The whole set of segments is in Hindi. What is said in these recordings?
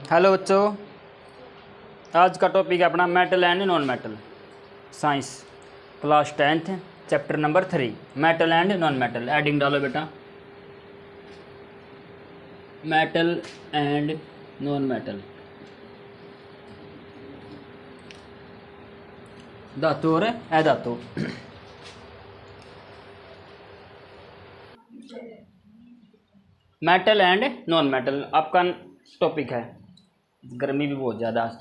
हेलो बच्चों, आज का टॉपिक है अपना metal and non metal science class 10th chapter number 3 metal and non metal. Adding डालो बेटा, मेटल एंड नॉन मेटल, धातु और अधातु। मेटल एंड नॉन मेटल आपका टॉपिक है। गर्मी भी बहुत ज़्यादा आज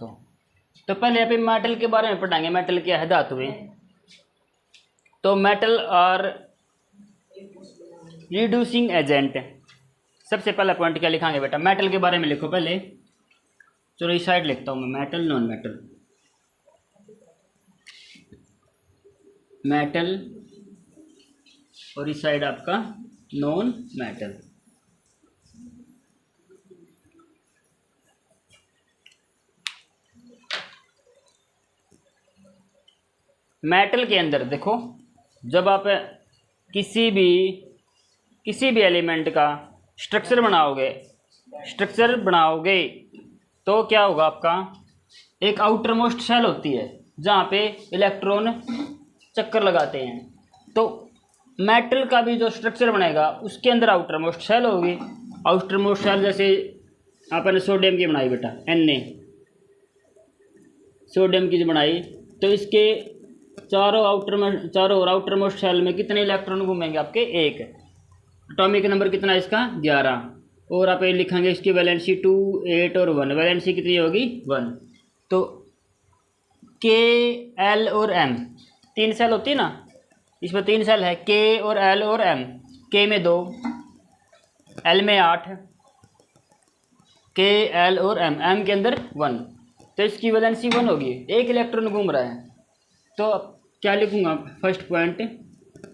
तो पहले यहाँ पे मेटल के बारे में पढ़ाएंगे। मेटल क्या है? धातुएं। तो मेटल और रिड्यूसिंग एजेंट। सबसे पहला पॉइंट क्या लिखांगे बेटा? मेटल के बारे में लिखो पहले। चलो इस साइड लिखता हूँ मैं, मेटल नॉन मेटल। मेटल और इस साइड आपका नॉन मेटल। मेटल के अंदर देखो, जब आप किसी भी एलिमेंट का स्ट्रक्चर बनाओगे तो क्या होगा? आपका एक आउटर मोस्ट शेल होती है जहाँ पे इलेक्ट्रॉन चक्कर लगाते हैं। तो मेटल का भी जो स्ट्रक्चर बनेगा उसके अंदर आउटर मोस्ट शेल होगी। आउटर मोस्ट शेल जैसे आपने सोडियम की बनाई बेटा, Na सोडियम की जो बनाई, तो इसके चारों और आउटर मोस्ट शेल में कितने इलेक्ट्रॉन घूमेंगे आपके? एक। एटॉमिक नंबर कितना है इसका? 11। और आप ये लिखेंगे इसकी वैलेंसी 2, 8 और 1। वैलेंसी कितनी होगी? 1। तो K, L और M तीन सेल होती है ना, इसमें 3 सेल है, K और L और M। K में 2, L में 8, K, L और M के अंदर 1। तो इसकी वैलेंसी 1 होगी, एक इलेक्ट्रॉन घूम रहा है। तो क्या लिखूंगा? First point,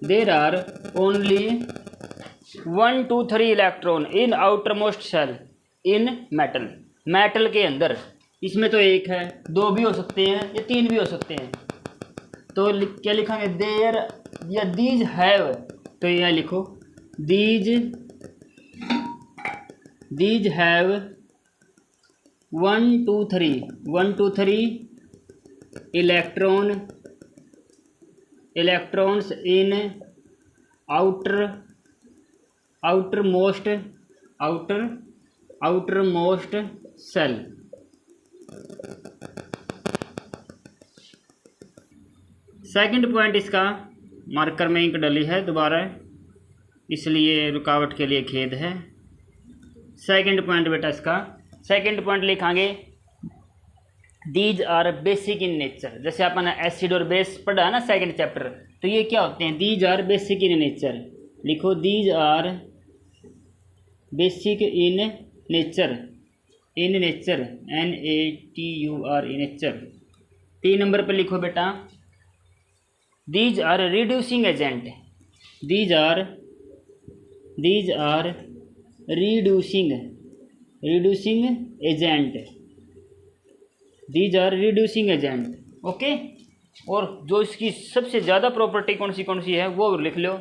there are only 1, 2, 3 electron in outer most shell in metal. Metal के अंदर इसमें तो एक है, 2 भी हो सकते हैं या 3 भी हो सकते हैं। तो क्या लिखेंगे? देर या दीज हैव। तो यह लिखो, these have 1, 2, 3 electrons in outer most shell. Second point इसका मार्कर में इंक डली है दोबारा, इसलिए रुकावट के लिए खेद है। सेकंड पॉइंट बेटा इसका, सेकंड पॉइंट लिखांगे these are basic in nature. जैसे आपने एसिड और बेस पढ़ा है ना सेकंड चैप्टर, तो ये क्या होते हैं? These are basic in nature. लिखो, these are basic in nature, NaTur in nature. 3 number पर लिखो बेटा, these are reducing agent. These are reducing agent. These are reducing agent. Okay. और जो इसकी सबसे ज़्यादा प्रॉपर्टी कौन सी है वो लिख लो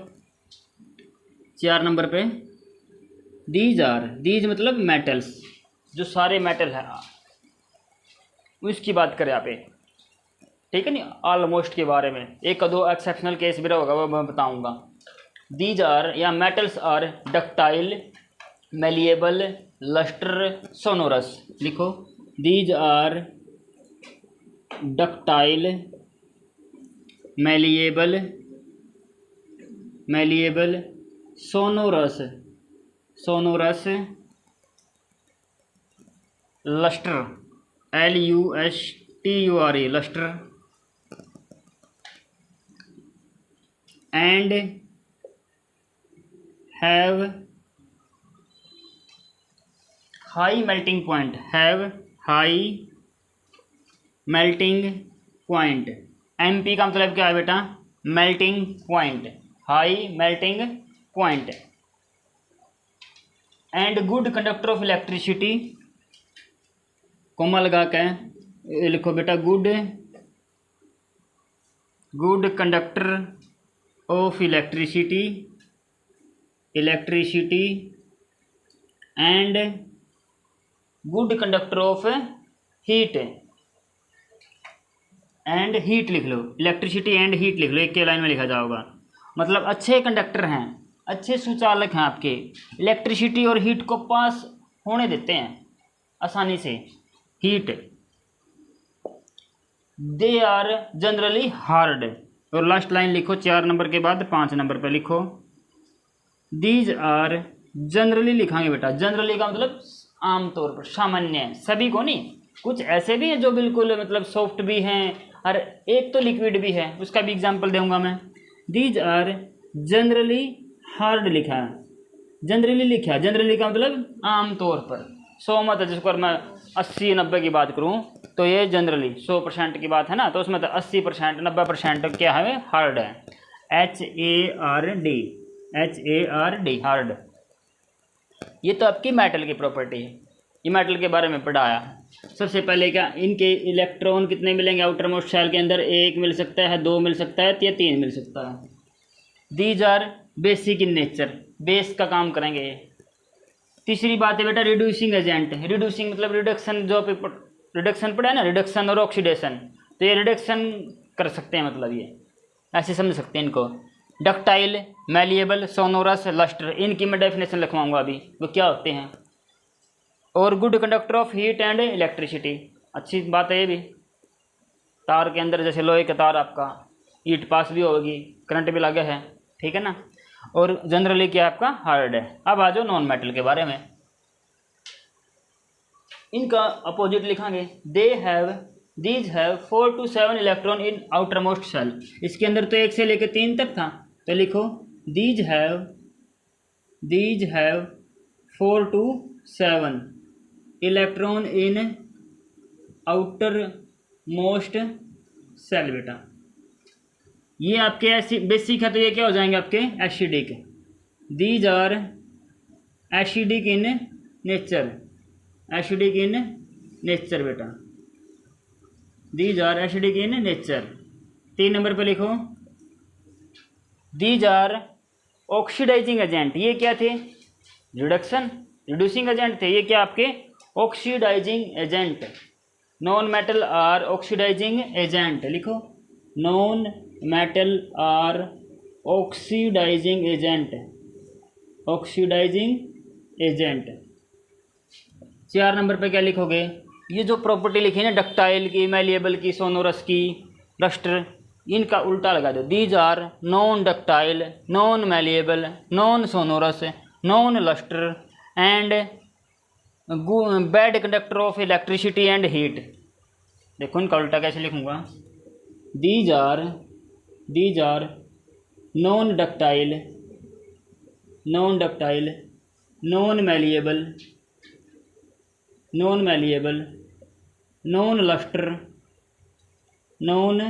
4 नंबर पे। दीज मतलब मेटल्स, जो सारे मेटल है उसकी बात करें यहाँ पे, ठीक है नहीं? ऑलमोस्ट के बारे में, एक दो एक्सेप्शनल केस भी होगा वो मैं बताऊँगा। दीज आर या metals are ductile, malleable, lustre, sonorous. लिखो, these are ductile, malleable, sonorous, lustre, LUSTURE, lustre, and have high melting point. MP का मतलब क्या है बेटा? Melting point, high melting point. And good conductor of electricity, comma लगा के लिखो बेटा, good conductor of electricity and good conductor of heat and heat लिख लो, इलेक्ट्रिसिटी एंड हीट लिख लो, एक के लाइन में लिखा जाओगा। मतलब अच्छे कंडक्टर हैं, अच्छे सुचालक हैं, आपके इलेक्ट्रिसिटी और हीट को पास होने देते हैं आसानी से। Heat, they are generally hard. और लास्ट लाइन लिखो 4 नंबर के बाद 5 नंबर पर लिखो, दीज आर जनरली लिखांगे बेटा। जनरली का मतलब आमतौर पर, सामान्य, सभी को नहीं। कुछ ऐसे भी हैं जो बिल्कुल मतलब सॉफ्ट भी हैं, और एक तो लिक्विड भी है, उसका भी एग्जांपल दूंगा मैं। दीज आर जनरली हार्ड लिखा है, जनरली लिखा है। जनरली का मतलब आमतौर पर, 100 मत, जिसको मैं 80-90 की बात करूं तो ये जनरली 100% की बात है ना, तो उसमें तो 80% 90% क्या है, हार्ड है। HARD, HARD, hard. ये तो आपकी मेटल की प्रॉपर्टी है, ये मेटल के बारे में पढ़ाया। सबसे पहले क्या, इनके इलेक्ट्रॉन कितने मिलेंगे आउटर मोस्ट शेल के अंदर, 1 मिल सकता है, 2 मिल सकता है, या 3 मिल सकता है। These are basic in nature, base का काम करेंगे ये। तीसरी बात है बेटा रिड्यूसिंग एजेंट। रिड्यूसिंग मतलब रिडक्शन, जो रिडक्शन पढ़ा है ना, रिडक्शन और ऑक्सीडेशन, तो ये रिडक्शन कर सकते हैं, मतलब ये ऐसे समझ सकते हैं इनको। डक्टाइल, मैलिएबल, सोनोरस, लस्टर, इनकी मैं डेफिनेशन लिखवाऊंगा अभी, वो क्या होते हैं। और good conductor of heat and electricity, अच्छी बात है ये भी। तार के अंदर जैसे लोहे का तार, आपका हीट पास भी होगी, करंट भी लगा है, ठीक है ना। और जनरली क्या आपका हार्ड है। अब आ जाओ नॉन मेटल के बारे में, इनका अपोजिट लिखांगे। These have 4 to 7 electron in outer most shell. इसके अंदर तो 1 से लेकर 3 तक था, तो लिखो these have 4 to 7 electron in outer most shell. बेटा ये आपके ऐसी बेसिक है, तो ये क्या हो जाएंगे आपके acidic. These are acidic in nature, acidic in nature बेटा, these are acidic in nature. 3 number पे लिखो दीज आर ऑक्सीडाइजिंग एजेंट। ये क्या थे, रिड्यूसिंग एजेंट थे, ये क्या आपके oxidising agent. Non metal are oxidising agent, लिखो non metal are oxidising agent, oxidising agent. 4 number पे क्या लिखोगे, ये जो प्रॉपर्टी लिखी है ना डक्टाइल की, मैलिएबल की, सोनोरस की, लस्टर, इनका उल्टा लगा दो। These are non ductile, non malleable, non sonorous, non lustre and bad conductor of electricity and heat. देखो इनका उल्टा कैसे लिखूंगा। These are non ductile, non malleable, non lustre, non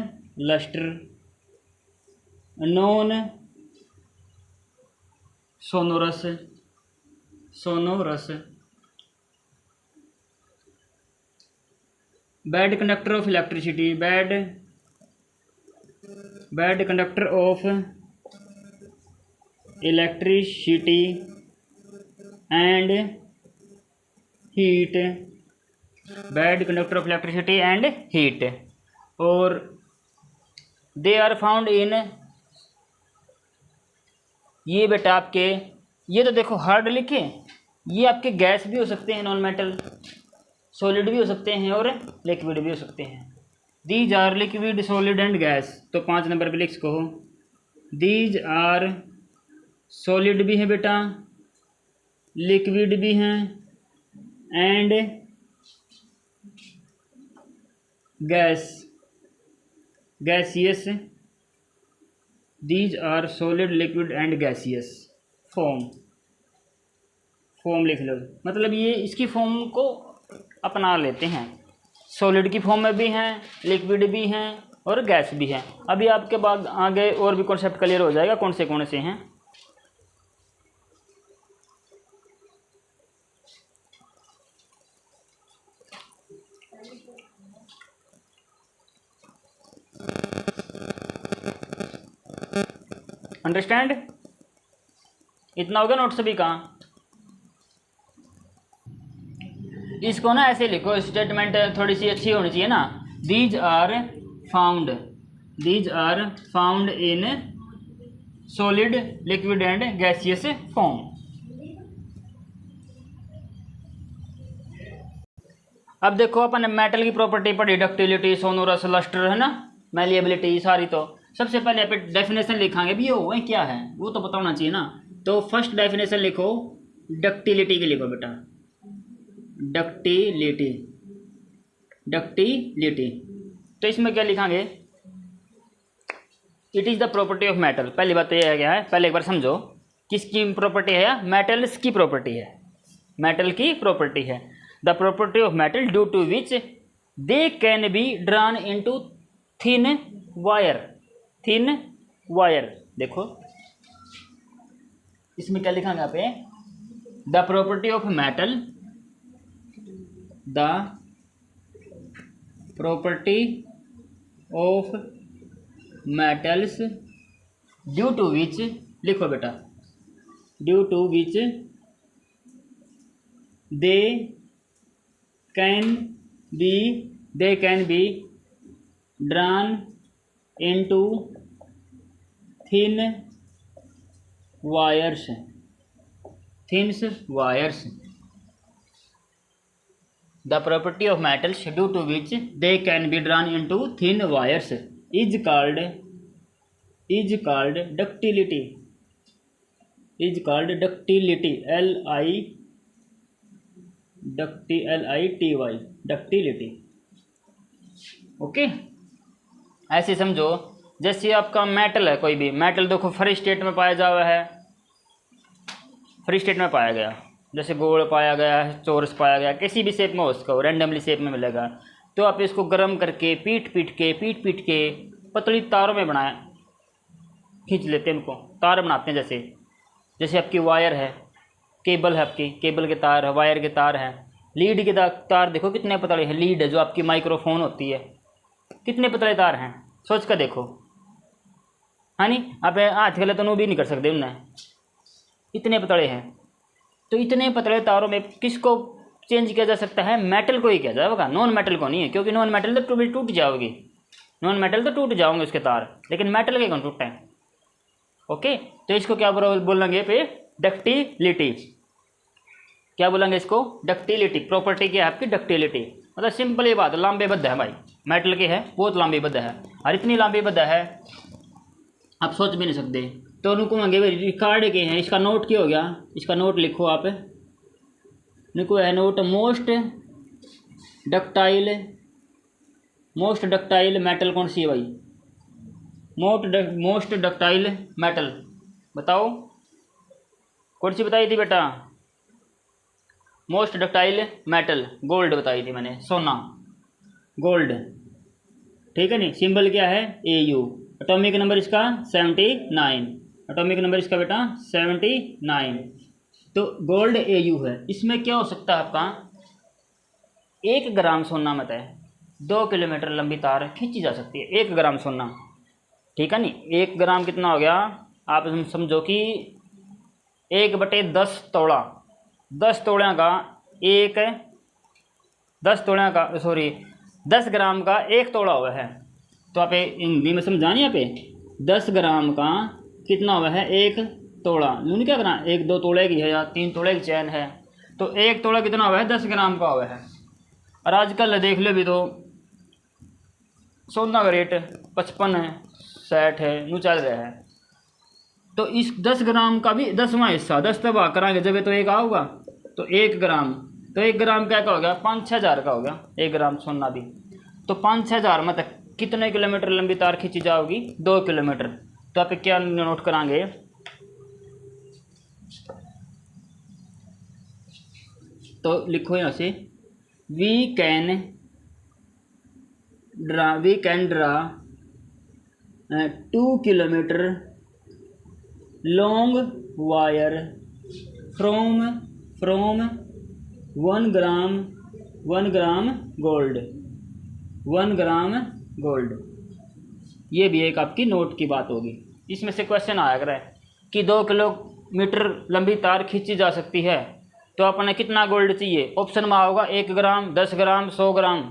sonorous, bad conductor of electricity, bad conductor of electricity and heat, bad conductor of electricity and heat. और दे आर फाउंड इन, ये बेटा आपके, ये तो देखो हार्ड लिखे, ये आपके गैस भी हो सकते हैं, नॉन मेटल, सॉलिड भी हो सकते हैं और लिक्विड भी हो सकते हैं। These are liquid, solid and gas, तो 5 नंबर पे लिख कहो दीज आर सॉलिड भी है बेटा, लिक्विड भी हैं and gaseous. These are solid, liquid and gaseous. Form लिख लो, मतलब ये इसकी फॉर्म को अपना लेते हैं, सॉलिड की फॉर्म में भी हैं, लिक्विड भी हैं और गैस भी है। अभी आपके बाद आगे और भी कॉन्सेप्ट क्लियर हो जाएगा कौन से हैं। अंडरस्टैंड, इतना होगा नोट सभी का। इसको ना ऐसे लिखो, स्टेटमेंट थोड़ी सी अच्छी होनी चाहिए ना। These are found in solid, liquid and gaseous form. अब देखो अपन मेटल की प्रॉपर्टी पढ़ी, डक्टिलिटी, सोनोरस, लस्टर, है ना, मैलिएबिलिटी सारी। तो सबसे पहले यहाँ पे डेफिनेशन लिखांगे भी, वो क्या है वो तो पता होना चाहिए ना। तो फर्स्ट डेफिनेशन लिखो डक्टिलिटी की, लिखो बेटा डक्टिलिटी। तो इसमें क्या लिखांगे, it is the property of metal. पहली बात तो यह है क्या है, पहले एक बार समझो किसकी प्रॉपर्टी है, मेटल्स की प्रॉपर्टी है, मेटल की प्रॉपर्टी है। The property of metal due to which they can be drawn into thin wire. देखो इसमें क्या लिखांगे यहाँ पे, the property of metal, the property of metals due to which, लिखो बेटा, due to which they can be drawn into thin wires, the property of metals due to which they can be drawn into thin wires is called ductility, ductility. Okay, ऐसे समझो जैसे आपका मेटल है, कोई भी मेटल देखो फ्री स्टेट में पाया जावा है, फ्री स्टेट में पाया गया, जैसे गोल पाया गया है, चोरस पाया गया, किसी भी शेप में हो, उसको रैंडमली शेप में मिलेगा। तो आप इसको गर्म करके पीट पीट के पतली तारों में बनाए, खींच लेते हैं उनको, तार बनाते हैं। जैसे आपकी वायर है, केबल है, आपकी केबल के तार है, वायर के तार हैं, लीड के तार देखो कितने पतले हैं। लीड है जो आपकी माइक्रोफोन होती है, कितने पतले तार हैं, सोच कर देखो, हाँ नहीं, आप हाथ गले तो भी नहीं कर सकते उन्हें, इतने पतले हैं। तो इतने पतले तारों में किसको चेंज किया जा सकता है, मेटल को ही किया जाएगा, नॉन मेटल को नहीं है, क्योंकि नॉन मेटल तो टूट जाओगी, नॉन मेटल तो टूट जाओगे उसके तार, लेकिन मेटल के कौन टूटते हैं। ओके, तो इसको क्या बोलेंगे पे, डक्टिलिटी। क्या बोलेंगे इसको, डक्टिलिटी। प्रॉपर्टी क्या है आपकी, डक्टिलिटी। मतलब सिंपल ये बात, लांबे बद्ध है भाई, मेटल के है बहुत लांबी बद्ध है, और इतनी लांबी बद्ध है आप सोच भी नहीं सकते। तो उनको मांगे भाई रिकॉर्ड के हैं, इसका नोट क्या हो गया, इसका नोट लिखो आप, निको है नोट, मोस्ट डक्टाइल मेटल कौन सी है भाई, मोस्ट डक्टाइल मेटल बताओ, कौन सी बताई थी बेटा, मोस्ट डक्टाइल मेटल, गोल्ड बताई थी मैंने, सोना, गोल्ड, ठीक है नहीं। सिंबल क्या है, AU। एटॉमिक नंबर इसका 79, एटॉमिक नंबर इसका बेटा 79। तो गोल्ड AU है। इसमें क्या हो सकता है आपका, 1 ग्राम सोना मत है, 2 किलोमीटर लंबी तार खींची जा सकती है, 1 ग्राम सोना, ठीक है नहीं। 1 ग्राम कितना हो गया, आप समझो कि 1/10 तोड़ा, 10 तोड़े का 10 ग्राम का 1 तोड़ा हुआ है। तो आप हिंदी में समझानी यहाँ पे, 10 ग्राम का कितना हुआ है, 1 तोड़ा। यूँ क्या करना, 1-2 तोड़े की है या 3 तोड़े की चैन है, तो 1 तोड़ा कितना हुआ है, 10 ग्राम का हुआ है। और आजकल देख लो भी तो सोना का रेट 55 है, 60 है, यूँ चल रहा है। तो इस 10 ग्राम का भी 10वां हिस्सा, 10 तबाह कराएंगे जब तो 1 आऊगा, तो 1 ग्राम, तो 1 ग्राम क्या का हो गया, 5-6 हज़ार का हो गया 1 ग्राम सोना भी। तो 5-6 हज़ार में तक कितने किलोमीटर लंबी तार खींची जाओगी, 2 किलोमीटर। तो आप क्या नोट कराएंगे, तो लिखो यहाँ से, we can draw 2 kilometre long wire from 1 gram gold. ये भी एक आपकी नोट की बात होगी। इसमें से क्वेश्चन आया कर है कि 2 किलोमीटर लंबी तार खींची जा सकती है, तो अपने कितना गोल्ड चाहिए, ऑप्शन में होगा 1 ग्राम, 10 ग्राम, 100 ग्राम।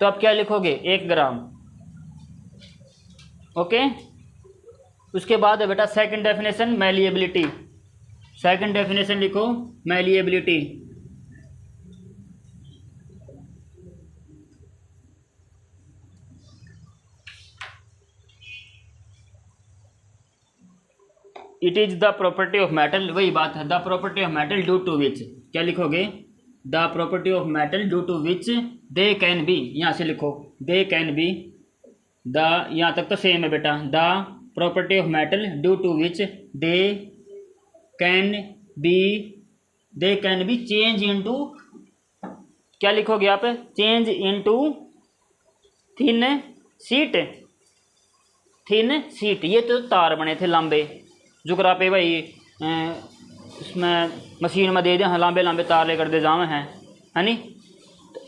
तो आप क्या लिखोगे, 1 ग्राम। ओके। उसके बाद है बेटा second definition malleability. Second definition लिखो malleability. It is the property of metal, वही बात है, the property of metal due to which, क्या लिखोगे, the property of metal due to which they can be, यहाँ से लिखो दे कैन बी, द यहाँ तक तो सेम है बेटा, the property of metal due to which can they can be change into, क्या लिखोगे आप, change into thin sheet, thin sheet. ये तो तार बने थे लंबे, जो करा पे भाई उसमें मशीन में दे दें, हाँ लंबे लंबे तार लेकर दे जावे हैं, है नी।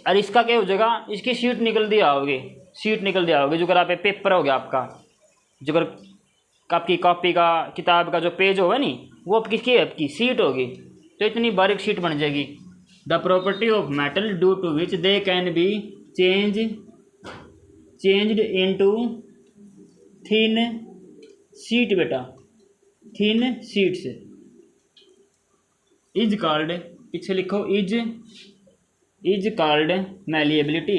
और इसका क्या हो जाएगा, इसकी शीट निकल दी आओगे, शीट निकल दी आओगे, जो करा पे पेपर हो गया आपका, जो कर आपकी कॉपी का किताब का जो पेज होगा नी, वो अब किसकी है, आपकी शीट होगी। तो इतनी बारीक शीट बन जाएगी। The property of metal due to which they can be changed into thin sheet बेटा, थिन शीट्स इज कॉल्ड, पीछे लिखो is called malleability,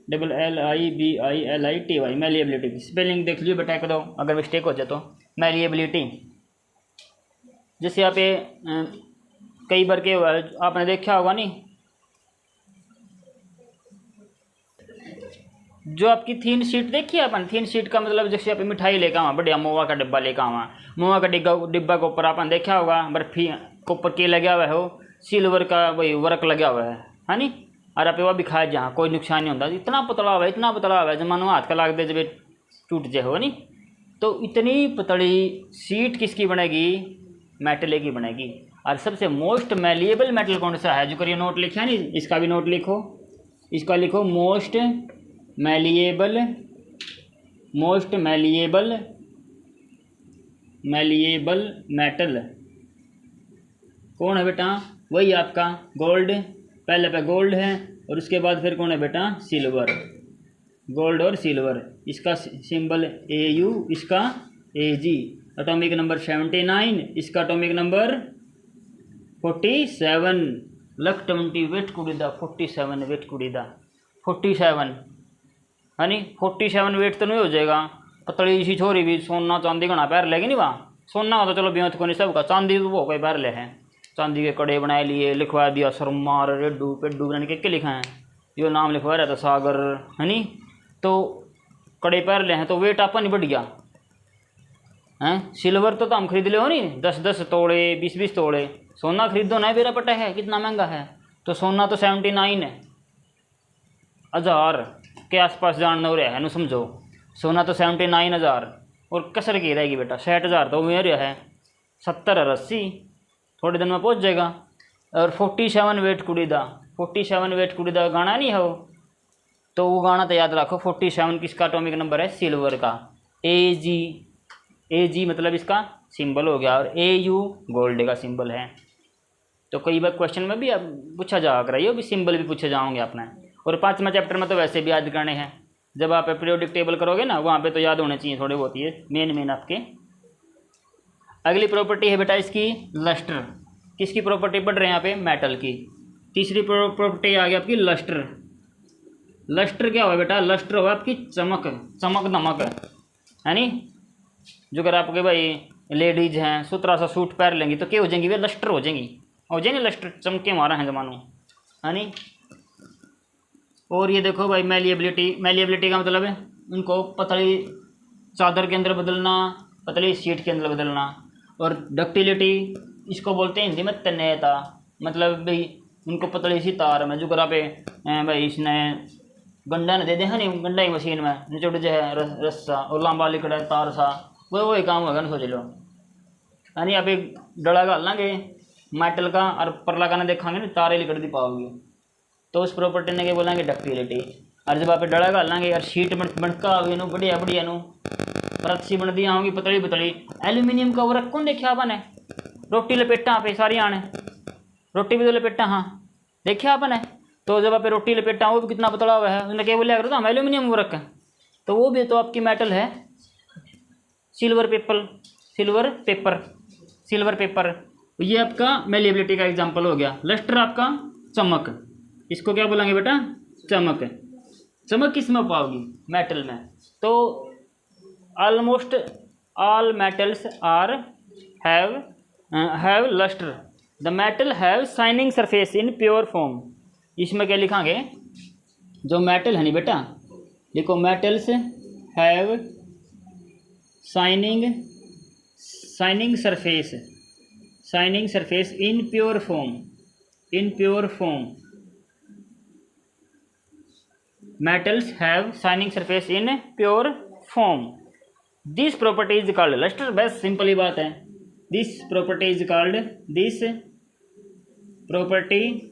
MEALLIBILITY, malleability. Spelling देख लीजिए बेटा एक दो, अगर मिस्टेक हो जाए तो। मैलिएबिलिटी जैसे आप ये कई बार के आपने देखा होगा नहीं, जो आपकी थिन शीट देखी है अपन, थिन शीट का मतलब जैसे आप मिठाई लेकर आवा, बढ़िया मोवा का डिब्बा लेकर आवा, मोवा का डिब्बा के ऊपर अपन देखा होगा बर्फी के ऊपर के लगा हुआ है, वो सिल्वर का वही वर्क लगा हुआ है नी। और आप वो भी खाए जहाँ कोई नुकसान नहीं होता, इतना पतला हुआ है, इतना पतला हुआ है, जब मानो हाथ का लाग दे जब टूट जाए हो नी। तो इतनी पतली शीट किसकी बनेगी, मेटल की बनेगी। और सबसे मोस्ट मैलिएबल मेटल कौन सा है, जो करिए नोट लिखा है नी, इसका भी नोट लिखो, इसका लिखो मोस्ट मैलिएबल मेटल कौन है बेटा, वही आपका गोल्ड, पहले पे गोल्ड है और उसके बाद फिर कौन है बेटा, सिल्वर, गोल्ड और सिल्वर। इसका सिंबल AU, इसका AG, एटॉमिक नंबर 79, इसका एटॉमिक नंबर 47, लक 20 वेट कुड़ीदा 47 वेट कुड़ीदा 47 है नी। 47 वेट तो नहीं हो जाएगा, पतली सी छोरी भी सोना चांदी का ना पैर लेगी नहीं, वहाँ सोना का तो चलो ब्योत को नहीं सबका, चांदी तो वो कोई पैर ले हैं, चांदी के कड़े बनाए लिए, लिखवा दिया सरमार रेडू पेडू यानी के लिखा है, यो नाम लिखवा रहा था सागर, है नी। तो कड़े पैर ले हैं तो वेट आपका नहीं बढ़ गया हैं। सिल्वर तो हम खरीद ले हो नहीं, 10-10 तोड़े 20-20 तोड़े, सोना खरीदो ना बेरा पटा है, कितना महंगा है। तो सोना तो 79,000 के आसपास जानना हो रहा है, समझो सोना तो 79,000 और कसर की रहेगी बेटा, 60,000 तो मेरे है, 70 और 80 थोड़े दिन में पहुंच जाएगा। और 47 वेट कुड़ीदा, 47 वेट कुड़ीदा गाना नहीं हो, तो वो गाना तो याद रखो। 47 किसका एटॉमिक नंबर है, सिल्वर का। AG मतलब इसका सिंबल हो गया, और AU गोल्ड का सिंबल है। तो कई बार क्वेश्चन में भी अब पूछा जा कर रही हो, भी सिंबल भी पूछे जाओगे अपने। और 5वां चैप्टर में तो वैसे भी याद करने हैं, जब आप पीरियोडिक टेबल करोगे ना, वहाँ पे तो याद होने चाहिए थोड़े बहुत, ये मेन आपके। अगली प्रॉपर्टी है बेटा इसकी लस्टर, किसकी प्रॉपर्टी पढ़ रहे हैं यहाँ पे, मेटल की। तीसरी प्रॉपर्टी आ गई आपकी लस्टर। लस्टर क्या हुआ बेटा, लस्टर हुआ आपकी चमक, चमक दमक, है नी। जो अगर आपके भाई लेडीज हैं सुथरा सा सूट पहन लेंगी तो क्या हो जाएंगी, वे लस्टर हो जाएंगी लस्टर, चमके मारा है जमानो, है नी। और ये देखो भाई मैलिएबिलिटी का मतलब है उनको पतली चादर के अंदर बदलना, पतली शीट के अंदर बदलना। और डक्टिलिटी इसको बोलते हैं हिंदी में तन्यता, मतलब भाई उनको पतली सी तार में जो करा पे भाई इसने गंडा न दे दे, है नहीं, गंडा ही मशीन में निचोड़ जो है रस्सा और लंबा लिकड़ा तार सा, वही काम होगा ना, सोच लो, है नहीं। आप एक डड़ा घाल लेंगे मेटल का और परला का ना देखांगे ना, तारे लिकड़ दी पाओगे, तो उस प्रॉपर्टी ने क्या बोलेंगे, डक्टिलिटी। और जब आप डड़ा घाल लेंगे और शीट बनका होगी नो बढ़िया नो, परत सी बनती आऊँगी पतली पतली। एल्यूमीनियम का वर्क कौन देखा अपन है, रोटी लपेटा पे सारी आने, रोटी भी तो लपेटा, हाँ देखिए अपन है। तो जब आप रोटी लपेटा वो भी कितना पतला हुआ है, उन्हें क्या बोलिया करो तो हम एल्यूमिनियम वर्क है। तो वो भी तो आपकी मेटल है। Silver paper, silver paper, silver paper, ये आपका मेलिएबिलिटी का एग्जांपल हो गया। लस्टर आपका चमक, इसको क्या बोलेंगे बेटा, चमक। चमक किस में पाओगी, मेटल में। तो almost all metals are have lustre, the metal have shining surface in pure form. इसमें क्या लिखांगे, जो मेटल है नहीं बेटा, देखो metals have shining surface, shining surface in pure form, in pure form. Metals have shining surface in pure form. This property is called lustre. बस सिंपल ही बात है, this property is called, this property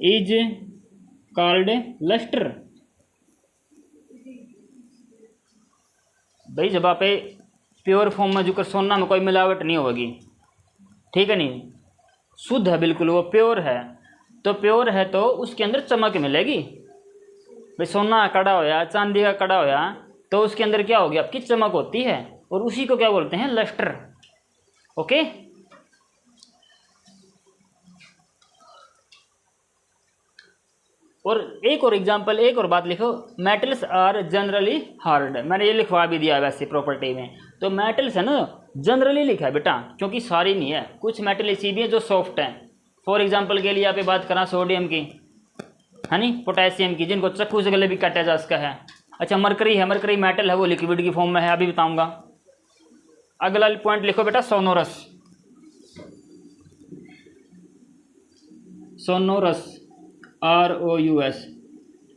is called lustre. भाई जब आप प्योर फॉर्म में जो सोना में कोई मिलावट नहीं होगी, ठीक है नहीं, शुद्ध है बिल्कुल, वो प्योर है। तो प्योर है तो उसके अंदर चमक मिलेगी। भाई सोना का कड़ा होया, चांदी का कड़ा होया, तो उसके अंदर क्या होगी, आपकी चमक होती है, और उसी को क्या बोलते हैं, लस्टर। ओके, और एक और एग्जांपल, एक और बात लिखो, मेटल्स आर जनरली हार्ड। मैंने ये लिखवा भी दिया वैसे प्रॉपर्टी में। तो मेटल्स है ना, जनरली लिखा है बेटा, क्योंकि सारी नहीं है, कुछ मेटल ऐसी भी है जो सॉफ्ट हैं। फॉर एग्जांपल के लिए यहाँ पे बात करा सोडियम की, है नी, पोटेशियम की, जिनको चक्कू से गले भी काटा जा सकता है। अच्छा मरकरी है, मरकरी मेटल है, वो लिक्विड की फॉर्म में है, अभी बताऊँगा। अगला पॉइंट लिखो बेटा, सोनोरस। Sonorous, ROUS।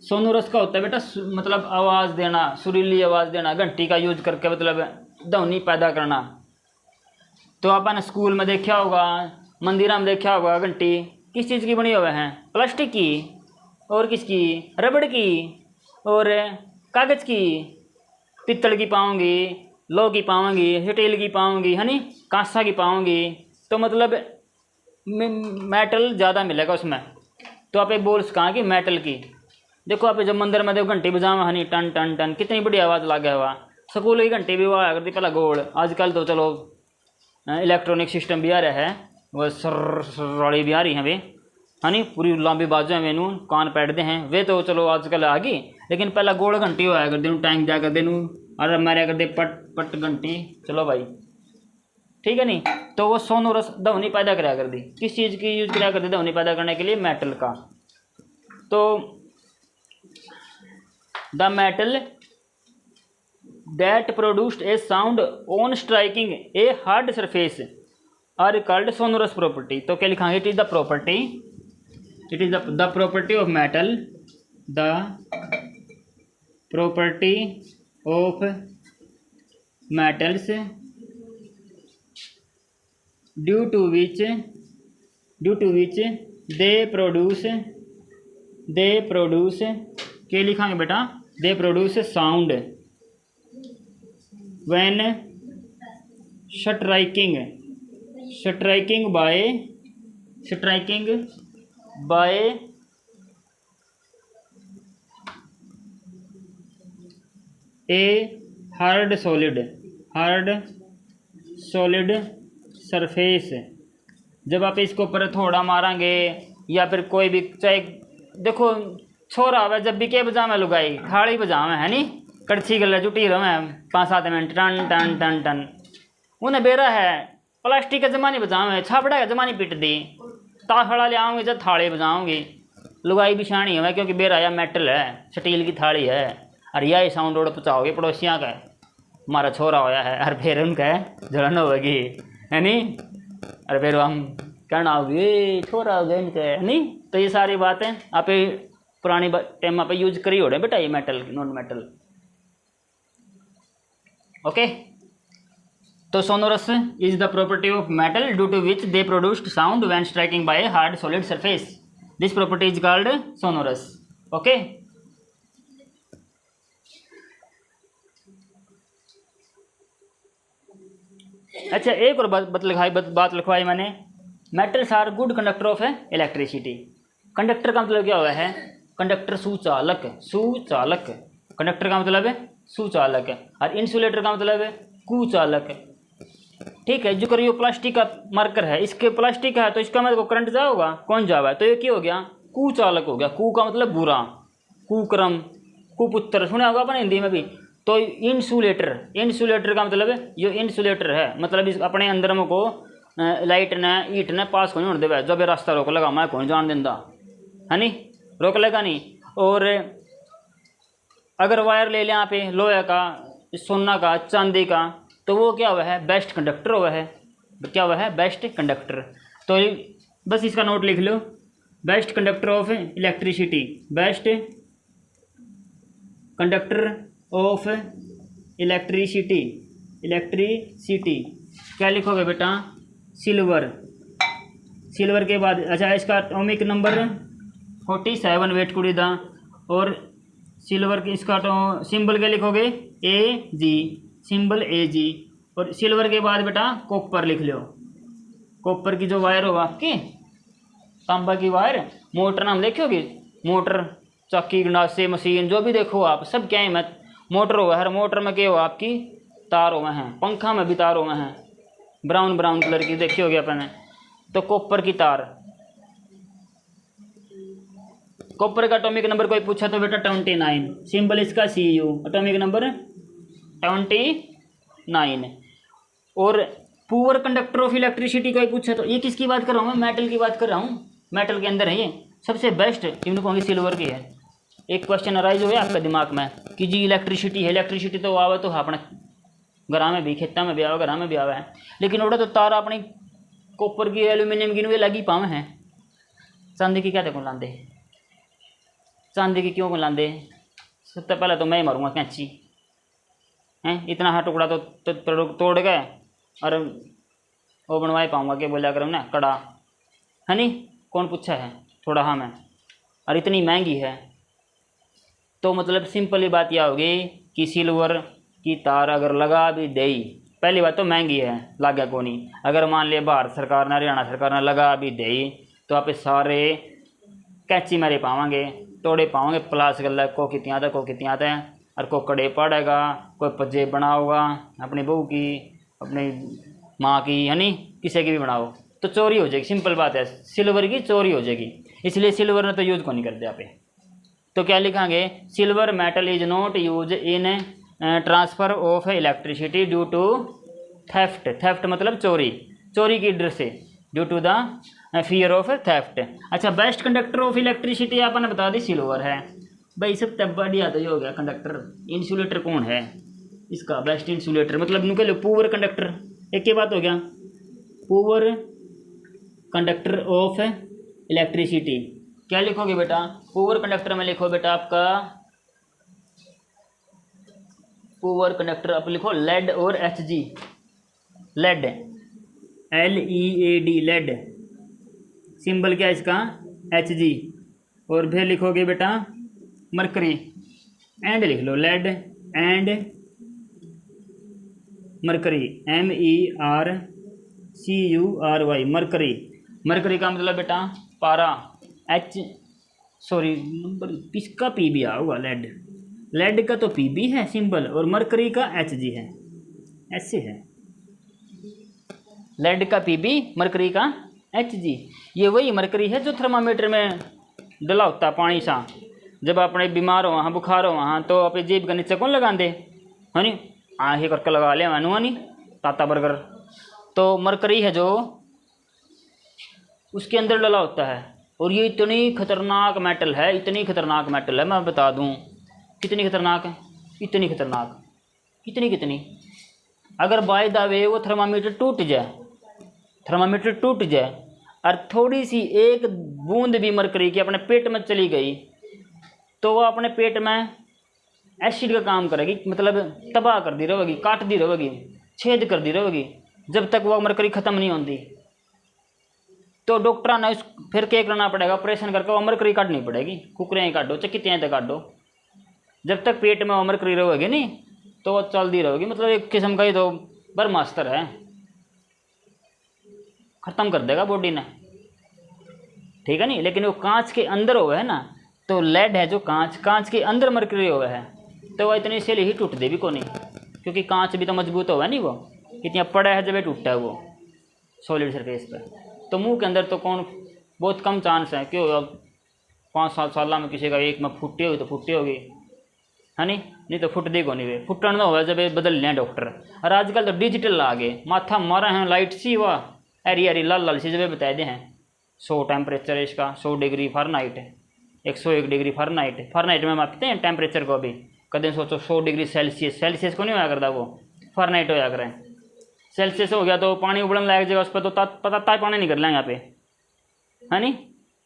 सोनोरस का होता है बेटा मतलब आवाज़ देना, सुरीली आवाज़ देना, घंटी का यूज करके मतलब ध्वनि पैदा करना। तो अपन स्कूल में देखा होगा, मंदिर में देखा होगा, घंटी किस चीज़ की बनी हुई है, प्लास्टिक की, और किसकी, रबड़ की, और कागज़ की, पित्तल की पाऊँगी, लोह की पाऊँगी, स्टील की पाऊँगी, है नी, कांसा की पाऊँगी। तो मतलब मेटल ज़्यादा मिलेगा उसमें। तो आप एक बोल कहाँ की, मेटल की। देखो आप जब मंदिर में देखो घंटी बजावा, हनी, टन टन टन, कितनी बड़ी आवाज़ लगा हुआ। स्कूल की घंटी भी हुआ करती पहला गोल, आजकल तो चलो इलेक्ट्रॉनिक सिस्टम भी आ रहा है, वह सर भी आ रही हैं वे, हनी, पूरी लंबी बाजू में नू कान पैटते हैं वे, तो चलो आजकल आ गई। लेकिन पहला गोल घंटी हुआ कर देनू, टाइम दिया कर देनू, और मारा कर दे पट पट घंटी, चलो भाई ठीक है नहीं। तो वो सोनोरस ध्वनि पैदा कराया कर दी, किस चीज़ की यूज कराया कर दी, ध्वनि पैदा करने के लिए, मेटल का। तो the metal that produced a sound on striking a hard surface are called sonorous property. तो क्या लिखाएंगे, it is the property, it is the property of metal, the property of metals due to which they produce क्या लिखाएंगे बेटा, they produce sound when striking by a hard solid surface. जब आप इसको ऊपर थोड़ा मारेंगे, या फिर कोई भी, चाहे देखो छोरा हुआ जब भी क्या बजावे लुगाई, थाली बजावे, है नी, कड़छी गले जुटी रहे 5-7 मिनट, टन टन टन टन, उन्हें बेरा है प्लास्टिक का जमानी बजावे, छापड़ा का जमानी पिट दी, ताखड़ा ले आऊँगी जब थाली बजाऊँगी, लुगाई बिछानी है, क्योंकि बेरा या मेटल है, स्टील की थाली है, और यही साउंड रोड पहुँचाओगे पड़ोसियाँ का, हमारा छोरा होया है, और फिर उनका जलन होगी, है नी, अरे फिर हम कहना होगी छोरा हो गया इनका, है नी। तो ये सारी बातें आप पुरानी टाइम पे यूज करी हो रहे बेटा, ये मेटल नॉन मेटल। ओके, तो sonorous is the property of metal due to which they produced sound when striking by hard solid surface, this property is called sonorous. Okay, अच्छा एक और बात लिखवाई मैंने, metals are good conductor of electricity. Conductor का मतलब क्या हुआ है, कंडक्टर सुचालक, सुचालक, कंडक्टर का मतलब है सुचालक है, और इंसुलेटर का मतलब है कुचालक। ठीक है, जो करियो प्लास्टिक का मार्कर है, इसके प्लास्टिक है तो इसका मतलब करंट जा होगा, कौन जावा है, तो ये क्या हो गया, कुचालक हो गया। कु का मतलब बुरा, कुक्रम, कुपुत्र सुना होगा अपन हिंदी में भी। तो इंसुलेटर, इंसुलेटर का मतलब है जो इंसुलेटर है, मतलब इस अपने अंदर में को लाइट ने ईट ने पास को नहीं होने देवे, जब ये रास्ता रोक लगा मैं कौन जान देंदा है नी, रोक लेगा नहीं। और अगर वायर ले लें यहाँ पे लोहे का, सोना का, चांदी का, तो वो क्या हुआ है, बेस्ट कंडक्टर हुआ है, क्या हुआ है, बेस्ट कंडक्टर। तो बस इसका नोट लिख लो, best conductor of electricity, best conductor of electricity, electricity क्या लिखोगे बेटा, सिल्वर। सिल्वर के बाद अच्छा इसका एटॉमिक नंबर 47 वेट कुड़ी दा, और सिल्वर की इसका तो सिंबल क्या लिखोगे, ए जी, सिंबल ए जी। और सिल्वर के बाद बेटा कॉपर लिख लो, कॉपर की जो वायर होगा आपकी, तांबा की वायर, मोटर नाम लिखोगे, मोटर, चक्की, गंडासे, मशीन, जो भी देखो आप सब क्या है, मत मोटर हुआ, हर मोटर में क्या हुआ आपकी तार हुए हैं, पंखा में भी तार हुए हैं, ब्राउन ब्राउन कलर की देखी होगी अपने। तो कॉपर की तार, कॉपर का एटॉमिक नंबर कोई पूछा तो बेटा 29, सिंबल इसका सी यू, एटॉमिक नंबर 29। और पुअर कंडक्टर ऑफ इलेक्ट्रिसिटी कोई पूछा तो, ये किसकी बात कर रहा हूँ मैं, मेटल की बात कर रहा हूँ, मेटल के अंदर है ये सबसे बेस्ट, इनको कहूँगी सिल्वर की है। एक क्वेश्चन अराइज हो गया आपका दिमाग में कि जी इलेक्ट्रिसिटी है, इलेक्ट्रिसिटी तो आवा तो अपना घरा में भी, खेता में भी आवा, घरा में भी आवा है, लेकिन ओड़ा तो तार अपनी कॉपर की, एल्यूमिनियम की वे लगी पावे हैं, चांदी की क्या देखो लांदे, चांदी की क्यों को लांदे, सबसे पहले तो मैं ही मारूंगा कैंची हैं, इतना हाँ टुकड़ा तो तोड़ गए, और वो बनवा पाऊँगा क्या बोला करूँ ना, कड़ा है नहीं, कौन पूछा है, थोड़ा हाँ मैं, और इतनी महंगी है। तो मतलब सिंपल ही बात यह होगी कि सिल्वर की तार अगर लगा भी दे, पहली बात तो महंगी है, लागे को नहीं, अगर मान लिया भारत सरकार ने, हरियाणा सरकार ने लगा भी दे, तो आप सारे कैंची मारे पावांगे, तोड़े पाओगे, प्लास गल को कितियाँ था, को कितियाँ था, और को कड़े पड़ेगा, कोई पजे बनाओगा अपनी बहू की, अपनी माँ की, है नहीं, किसी की भी बनाओ तो चोरी हो जाएगी, सिंपल बात है, सिल्वर की चोरी हो जाएगी, इसलिए सिल्वर ने तो यूज को नहीं करते यहाँ पे। तो क्या लिखांगे, silver metal is not use in transfer of electricity due to theft, theft मतलब चोरी, चोरी की डर से, due to the fear of theft. अच्छा बेस्ट कंडक्टर ऑफ इलेक्ट्रिसिटी आपने बता दी सिल्वर है भाई, सब तब बढ़िया तो ये हो गया कंडक्टर। इंसुलेटर कौन है इसका, बेस्ट इंसुलेटर मतलब नुके लो पुअर कंडक्टर, एक ही बात हो गया, पुअर कंडक्टर ऑफ इलेक्ट्रिसिटी। क्या लिखोगे बेटा, पुअर कंडक्टर में लिखो बेटा आपका, पुअर कंडक्टर आप लिखो लेड और H G, lead, LEAD, lead, symbol क्या है इसका, HG। और फिर लिखोगे बेटा मरकरी, एंड लिख लो, lead and mercury, MERCURY, mercury. Mercury का मतलब बेटा पारा, नंबर किसका PB होगा, लेड, लेड का तो PB है सिंबल, और मरकरी का HG है, ऐसे है, लेड का PB, मरकरी का HG। ये वही मरकरी है जो थर्मामीटर में डला होता पानी सा, जब अपने बीमार हो वहाँ, बुखार हो वहाँ, तो अपने जेब के नीचे कौन लगा दे, है नी, आही करके लगा ले मानू, नहीं ताता बर्गर, तो मरकरी है जो उसके अंदर डला होता है। और ये इतनी खतरनाक मेटल है, इतनी खतरनाक मेटल है, मैं बता दूँ कितनी खतरनाक है, इतनी खतरनाक, कितनी अगर बाय द वे वो थर्मामीटर टूट जाए, थर्मामीटर टूट जाए और थोड़ी सी एक बूंद भी मरकरी की अपने पेट में चली गई, तो वो अपने पेट में एसिड का काम करेगी, मतलब तबाह कर दी रहेगी, काट दी रहेगी, छेद कर दी रहेगी, जब तक वो मरकरी ख़त्म नहीं होती। तो डॉक्टर ने फिर क्या करना पड़ेगा, ऑपरेशन करके वो मरकरी काटनी पड़ेगी, कुकरियाँ काटो चाहे कितने तक काटो, जब तक पेट में वो मरकरी रहेगी नहीं तो वो चलती रहेगी, मतलब एक किस्म का ही तो ब्रह्मास्त्र है, ख़त्म कर देगा बॉडी ने, ठीक है नहीं। लेकिन वो कांच के अंदर हुआ है ना, तो लेड है जो कांच के अंदर मरकरी हुआ है, तो वह इतनी इसीलिए ही टूट दे भी को नहीं, क्योंकि कांच भी तो मजबूत हुआ नहीं, वो इतना पड़ा है जब टूटा है वो सॉलिड सरफेस पर। तो मुंह के अंदर तो कौन, बहुत कम चांस है, क्यों अब 5-7 साल में किसी का एक में फुट्टी होगी तो फुट्टी होगी, है नहीं तो फुट दी को नहीं वे फुटन ना हुआ जब बदल लें डॉक्टर। और आजकल तो डिजिटल आ गए, माथा मारा है लाइट सी हुआ एरी एरी लाल लाल सी जब बता दे हैं 100 टेम्परेचर इसका 100 डिग्री फ़ारेनहाइट, 101 डिग्री फ़ारेनहाइट में मापते हैं टेम्परेचर को। अभी कदम सोचो 100 डिग्री सेल्सियस को नहीं होया करता, वो फ़ारेनहाइट होया करें। सेल्सियस हो गया तो पानी उबलने लग जाएगा उस पर, तो पता ताई पानी नहीं कर लेंगे यहाँ पे, है नहीं।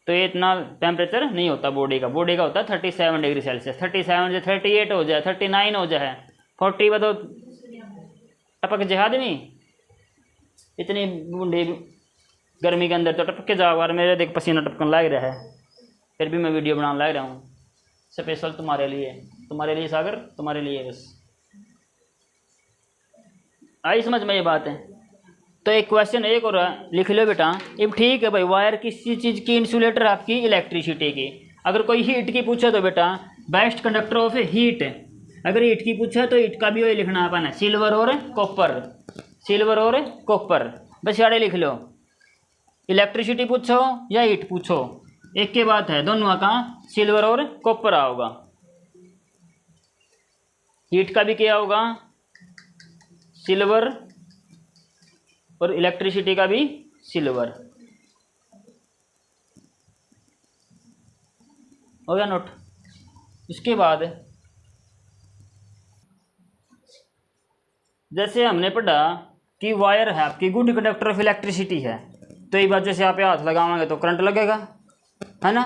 तो ये इतना टेम्परेचर नहीं होता बॉडी का होता है 37 डिग्री सेल्सियस। 37 से 38 हो जाए, 39 हो जाए, 40 में तो टपक जाए आदमी। इतनी बूढ़ी गर्मी के अंदर तो टपक के जाओ, और मेरे देख पसीना टपकन लग रहा है, फिर भी मैं वीडियो बनाने लग रहा हूँ स्पेशल तुम्हारे लिए सागर, तुम्हारे लिए बस। आई समझ में ये बात है। तो एक क्वेश्चन एक और लिख लो बेटा, अब ठीक है भाई, वायर किसी चीज़ की इंसुलेटर आपकी इलेक्ट्रिसिटी की। अगर कोई हीट की पूछे तो बेटा बेस्ट कंडक्टर ऑफ हीट, अगर हीट की पूछे तो हीट का भी वही लिखना अपन है, सिल्वर और कॉपर, बस यारे लिख लो। इलेक्ट्रिसिटी पूछो या हीट पूछो, एक के बात है, दोनों का सिल्वर और कॉपर आओगा। हीट का भी क्या होगा, सिल्वर, और इलेक्ट्रिसिटी का भी सिल्वर। हो गया नोट। इसके बाद जैसे हमने पढ़ा कि वायर है आपकी गुड कंडक्टर ऑफ इलेक्ट्रिसिटी है, तो एक बार जैसे आप हाथ लगाओगे तो करंट लगेगा, है ना।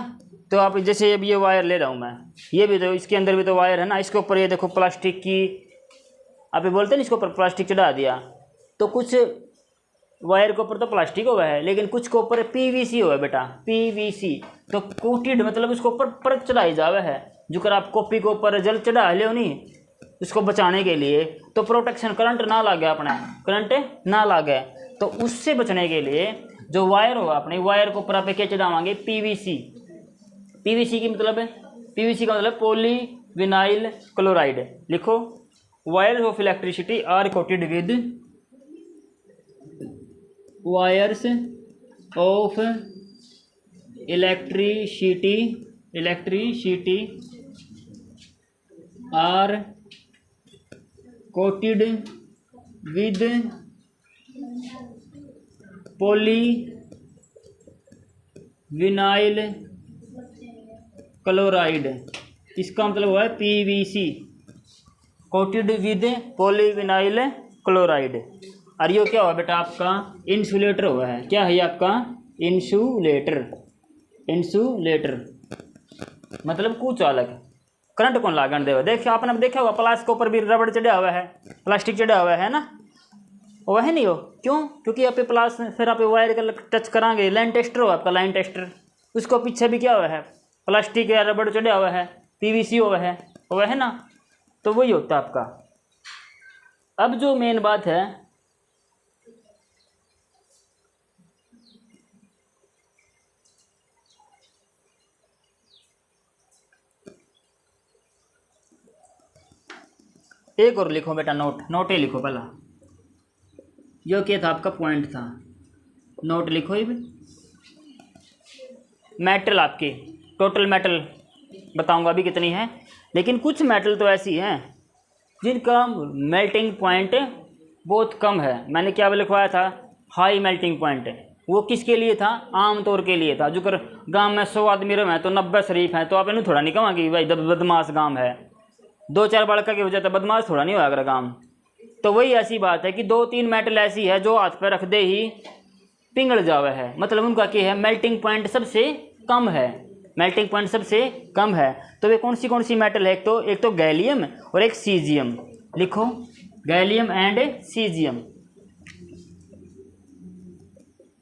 तो आप जैसे अब ये वायर ले रहा हूँ मैं, ये भी तो इसके अंदर भी तो वायर है ना, इसके ऊपर ये देखो प्लास्टिक की, आप ये बोलते हैं इसके ऊपर प्लास्टिक चढ़ा दिया, तो कुछ वायर के ऊपर तो प्लास्टिक हुआ है, लेकिन कुछ के ऊपर पीवीसी हुआ है बेटा, पीवीसी। तो कोटेड मतलब उसके ऊपर परत चढ़ाई जावे है, जो कर आप कॉपी के ऊपर जल चढ़ा ले नहीं, उसको बचाने के लिए, तो प्रोटेक्शन करंट ना लगे, अपना करंट ना लगे, तो उससे बचने के लिए जो वायर होगा अपने वायर के ऊपर आप क्या चढ़ावाएंगे, पीवीसी। पीवीसी की मतलब है, पीवीसी का मतलब पॉली विनाइल क्लोराइड। लिखो, wires of electricity are coated with, wires of electricity are coated with poly vinyl chloride. इसका मतलब हुआ है PVC, coated with polyvinyl chloride. और ये क्या हुआ बेटा, आपका इंसुलेटर हुआ है। क्या है ये आपका, इंसुलेटर मतलब कुचालक। करंट कौन लागण देगा, देखिए आपने देखा हुआ प्लास्टिक के ऊपर भी रबड़ चढ़ा हुआ है, प्लास्टिक चढ़ा हुआ है ना, वह नहीं हो, क्यों, क्योंकि आप प्लास फिर आप वायर का टच कराएंगे, लाइन टेस्टर हो आपका, लाइन टेस्टर, उसको पीछे भी क्या हुआ है, प्लास्टिक या रबड़ चढ़ा हुआ है, पीवीसी हुआ है ना, तो वही होता है आपका। अब जो मेन बात है, एक और लिखो बेटा, नोट ही लिखो पहला, जो क्या था आपका पॉइंट था, नोट लिखो। ये मेटल आपकी टोटल मेटल बताऊंगा अभी कितनी है, लेकिन कुछ मेटल तो ऐसी हैं जिनका मेल्टिंग पॉइंट बहुत कम है। मैंने क्या लिखवाया था, हाई मेल्टिंग पॉइंट। वो किसके लिए था, आम तौर के लिए था। जो कर गांव में 100 आदमी रहे हैं तो 90 शरीफ हैं, तो आप इन्हें थोड़ा नहीं कहेंगे भाई बदमाश गांव है, 2-4 बड़का की वजह से बदमाश थोड़ा नहीं हुआ अगर काम। तो वही ऐसी बात है कि 2-3 मेटल ऐसी है जो हाथ पर रख दे ही पिघल जावे है, मतलब उनका क्या है, मेल्टिंग पॉइंट सबसे कम है, मेल्टिंग पॉइंट सबसे कम है। तो वे कौन सी मेटल है, एक तो गैलियम और एक सीजियम। लिखो, gallium and caesium,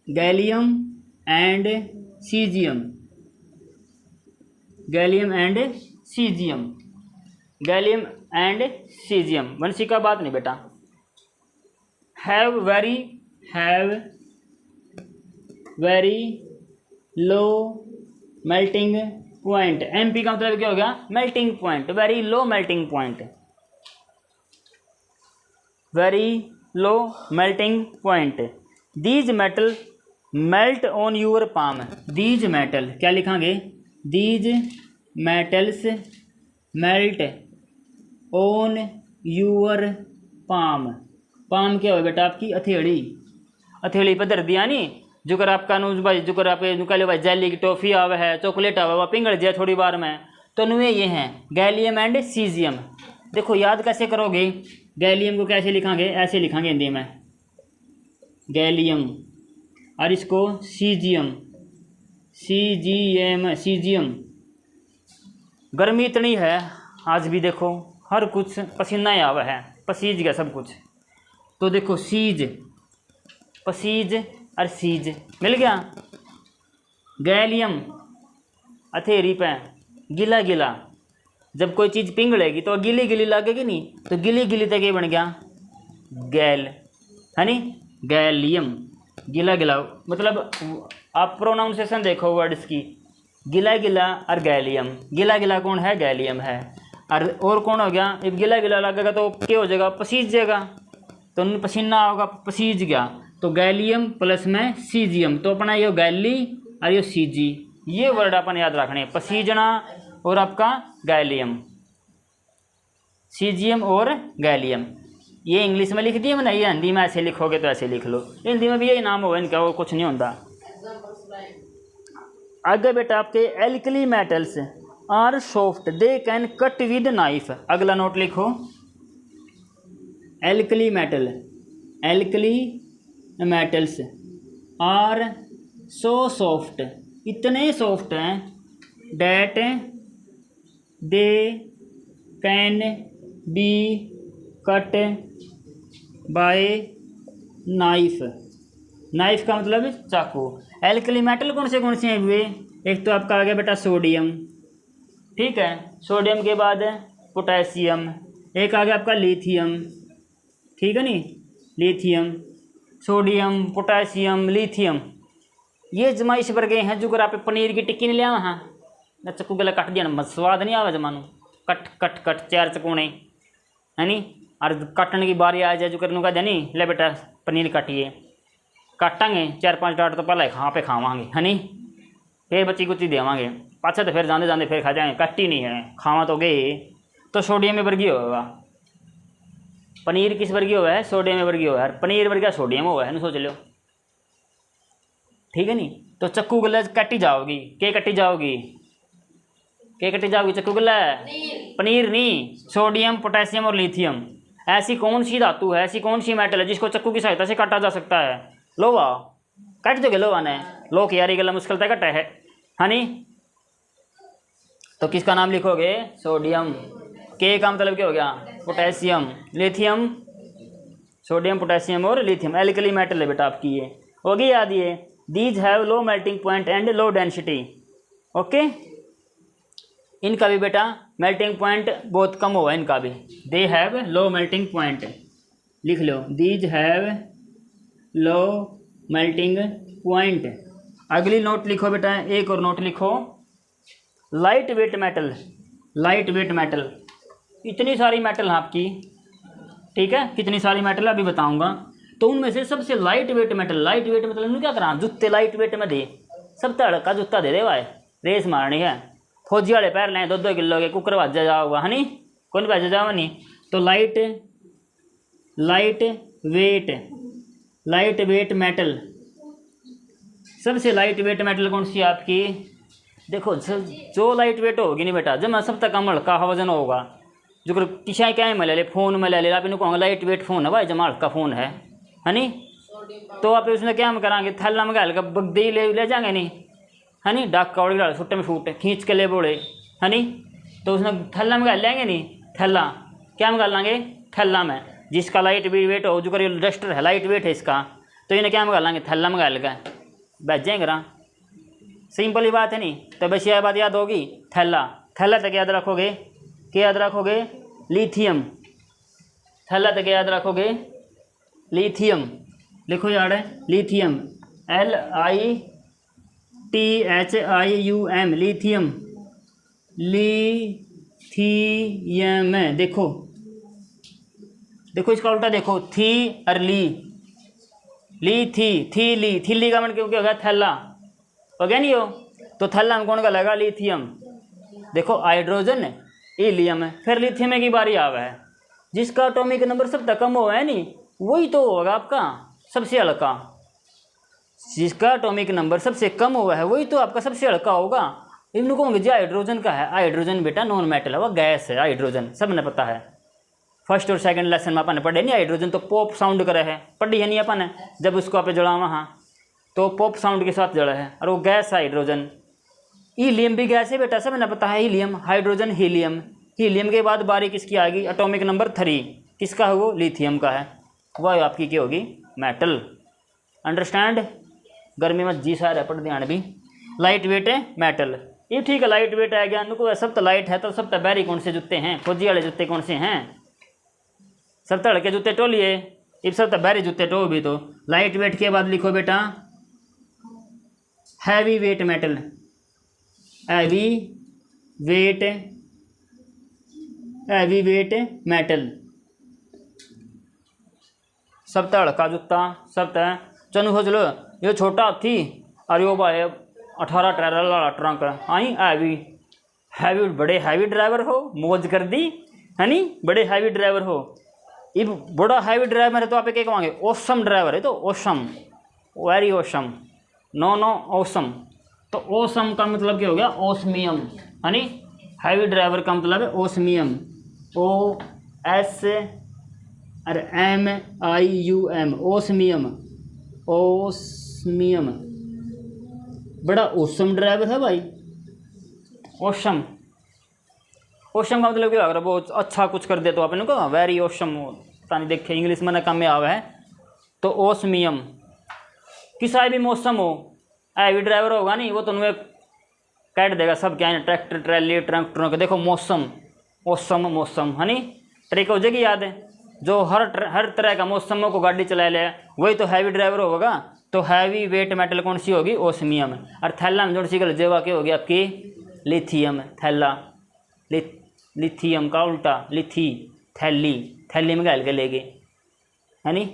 gallium and caesium, gallium and caesium, gallium and caesium. वंशी का बात नहीं बेटा, have very low melting point. MP का मतलब क्या हो गया? Melting point, very low melting point, very low melting point. These metal melt on your palm. These metal क्या लिखांगे? These metals melt on your palm. Palm क्या हो बेटा? आपकी हथेली, हथेली पर धर दिया नी, जुकर आपका नूज भाई, जुकर आप निकाले भाई जेली की टॉफ़ी आवे है, चॉकलेट आवे, वह पिंगल जाए थोड़ी बार में, तो नुए ये हैं गैलियम एंड सीजियम। देखो याद कैसे करोगे? गैलियम को कैसे लिखांगे? ऐसे लिखांगे हिंदी में, गैलियम, और इसको सीजियम, CGM, सीजियम। गर्मी इतनी है आज भी, देखो हर कुछ पसीना ही आवा है, पसीज गया सब कुछ। तो देखो सीज, पसीज और सीज मिल गया। गैलियम हथेरी पे गिला गिला, जब कोई चीज़ पिंगलेगी तो गिली गिली लगेगी नहीं, तो गिली गिली तक ये बन गया गैल, है नी, गैलियम, गिला गिला। मतलब आप प्रोनाउंसिएशन देखो वर्ड्स की, गिला गिला और गैलियम। गिला गिला कौन है? गैलियम है। और कौन हो गया? अब गिला गिला लगेगा तो क्या हो जाएगा? पसीज जाएगा, तो पसीना होगा, पसीज गया, तो गैलियम प्लस में सीजियम, तो अपना ये गैली और ये सीजी, ये वर्ड अपन याद रखने, पसीजना और आपका गैलियम, सीजियम और गैलियम। ये इंग्लिश में लिख दिया मैंने, ये हिंदी में ऐसे लिखोगे तो ऐसे लिख लो, हिंदी में भी यही नाम होगा इनका, वो कुछ नहीं होता। आगे बेटा आपके alkali metals are soft, they can cut with knife. अगला नोट लिखो, alkali metal, alkali metals are so soft, इतने सॉफ्ट हैं, that they can be cut by knife. Knife का मतलब चाकू। एल्कली मेटल कौन से हैं हुए? एक तो आपका आ गया बेटा सोडियम, ठीक है, सोडियम के बाद पोटेशियम, एक आ गया आपका लिथियम, ठीक है नी, लिथियम, सोडियम, पोटेशियम, लिथियम, ये जमा इस पर गए हैं। जो अगर आप पनीर की टिक्की नहीं लिया वहाँ ना, चक्कू गला कट दिया ना, स्वाद नहीं आवा जमानू, कट कट कट चार चकूने, है नी, और काटने की बारी आ जाए जो करने का जानी, ले बेटा पनीर काटिए, काटांगे 4-5 डाट तो पहले कहाँ पे खावांगे, है नी, फिर बच्ची कुछ देवांगे, पाछा तो फिर जाने जाने फिर खा जाएंगे, कट्टी नहीं है, खावा तो गए। तो सोडियम में वर्गीय होगा, पनीर किस वर्गीय हुआ है? सोडियम में वर्गीय हुआ है, पनीर वर्गीय सोडियम हुआ है ना, सोच लो, ठीक है नी। तो चक्कू गला कट्टी जाओगी, के कट्टी जाओगी, के कट्टी जाओगी चक्कू गला? पनीर नहीं, सोडियम, पोटेशियम और लिथियम। ऐसी कौन सी धातु है, ऐसी कौन सी मेटल है जिसको चक्कू की सहायता से काटा जा सकता है? लोहा, कट दोगे लोहा ने, लो की यारी गला मुश्किल तक कटा है नी। तो किसका नाम लिखोगे? सोडियम। के का मतलब क्या हो गया? पोटेशियम, लिथियम, सोडियम, पोटेशियम और लिथियम, एल्कली मेटल है बेटा आपकी, ये होगी याद। ये these have low melting point and low density, okay. इनका भी बेटा मेल्टिंग पॉइंट बहुत कम हुआ, इनका भी, they have low melting point, लिख लो, these have low melting point. अगली नोट लिखो बेटा, एक और नोट लिखो, light weight metal, light weight metal, इतनी सारी मेटल है आपकी, ठीक है, कितनी सारी मेटल अभी बताऊंगा। तो उनमें से सबसे light weight metal, light wait मतलब क्या करा, जूते लाइट वेट में दे, सब तड़का जूता दे दे भाई, रेस मारनी है, फौजी वाले पैर लें 2-2 किलो के, कुकर भाजा जाओगा, है नी, कौन भाजा जाओगा नहीं। तो लाइट वेट मेटल, सबसे लाइट वेट मेटल कौन सी है आपकी? देखो जो लाइट वेट होगी नहीं बेटा, जब मैं सब तक कम हल्का वजन होगा, जो किसा क्या में ले ले, फोन में ले ले, आप इन्हें कहूँगा लाइट वेट फ़ोन है भाई, जमा हल्का फ़ोन है नी। तो आप उसमें क्या हम कराएंगे, थैला में हल्का बगदी ले जाएंगे नहीं, है नी, डाक कौड़ डाल छुट्टे में फूट खींच के ले बोले, है नी। तो उसमें थैला में गाल लेंगे नहीं, थैला क्या में गाल लेंगे, थैला में, जिसका लाइट वेट हो, जो कर डस्टर है लाइट वेट है इसका, तो इन्हें क्या में गाल लेंगे, थैला में गाल लगा बैठ जाएंगे रहा, सिंपल ही बात है नहीं। तो बस यह बात याद होगी, थैला, थैला तक याद रखोगे, क्या याद रखोगे, लिथियम, थैला तक याद रखोगे लिथियम, लिखो यार लिथियम, LITHIUM, लिथियम, लिथियम। देखो देखो इसका उल्टा देखो, थी और ली, थी ली, थीली का मतलब क्योंकि होगा थैला, हो गया नहीं हो, तो थैला में कौन का लगा, लिथियम। देखो हाइड्रोजन हीलियम है, फिर लिथियम की बारी आवा है, जिसका एटॉमिक नंबर सबसे कम हो है नहीं, वही तो होगा आपका सबसे हल्का। जिसका एटॉमिक नंबर सबसे कम हुआ है वही तो आपका सबसे हल्का होगा। इन लोगों जो हाइड्रोजन का है, हाइड्रोजन बेटा नॉन मेटल है, वह गैस है हाइड्रोजन, सब ने पता है। फर्स्ट और सेकंड लेसन में अपन ने पढ़े नहीं, हाइड्रोजन तो पॉप साउंड करे है, पढ़ी है नहीं अपन ने, जब उसको आप जड़ा वहाँ तो पॉप साउंड के साथ जड़ा है, और वो गैस है हाइड्रोजन। हीलियम भी गैस है बेटा, सब ने पता है, हीलियम, हाइड्रोजन हीलियम। हीलियम के बाद बारी किसकी आएगी, एटॉमिक नंबर 3, किसका है वो, लिथियम का है, वह आपकी क्या होगी, मेटल। अंडरस्टैंड, गर्मी में जी सारा पढ़ ध्यान भी। लाइट वेट है मेटल, ये ठीक है, लाइट वेट आ गया उनको, सब तो लाइट है, तो सब तो बैरी कौन से जूते हैं, फौजी वाले जूते कौन से हैं, सब तो हल्के जूते टोलिए, ये सब तो बैरी जूते टो भी। तो लाइट वेट के बाद लिखो बेटा heavy weight metal, heavy weight, heavy weight metal, सब तो हल्का जूता, सब तो चलो सोच लो, ये छोटा हाथी और यो भाई 18 ट्रैलर वाला ट्रंक, आई हैवी, हैवी बड़े हैवी ड्राइवर हो, मौज कर दी है नी, बड़े हैवी ड्राइवर हो। ये बड़ा हैवी ड्राइवर है तो आप क्या कहेंगे, ओसम ड्राइवर है, तो awesome, very awesome, no no awesome. तो ओसम का मतलब क्या हो गया, ओस्मियम, है नी, हैवी ड्राइवर का मतलब है ओस्मियम, OSMIUM, ओस्मियम, ओस्मियम, बड़ा ओसम ड्राइवर है भाई, ओसम। ओसम का मतलब क्या अगर बहुत अच्छा कुछ कर दे तो आपने कहा वेरी ओसम, पता नहीं देखे इंग्लिश में ना कम में आवा है, तो ओस्मियम। किसी भी मौसम हो, हैवी ड्राइवर होगा नहीं, वो तो तुम्हें काट देगा सब, क्या है ट्रैक्टर ट्रैली ट्रंक ट्रंक, देखो मौसम, ओसम मौसम, है नी, ट्रिक हो जाएगी याद है, जो हर तरह का मौसमों को गाड़ी चला ले वही तो हैवी ड्राइवर होगा। तो हैवी वेट मेटल कौन सी होगी, ओस्मियम। और थैला में जो सी गल जेवा की होगी आपकी, लिथियम, थैला, लिथियम का उल्टा लिथी, थैली, थैली में गाल के ले गए, है नी।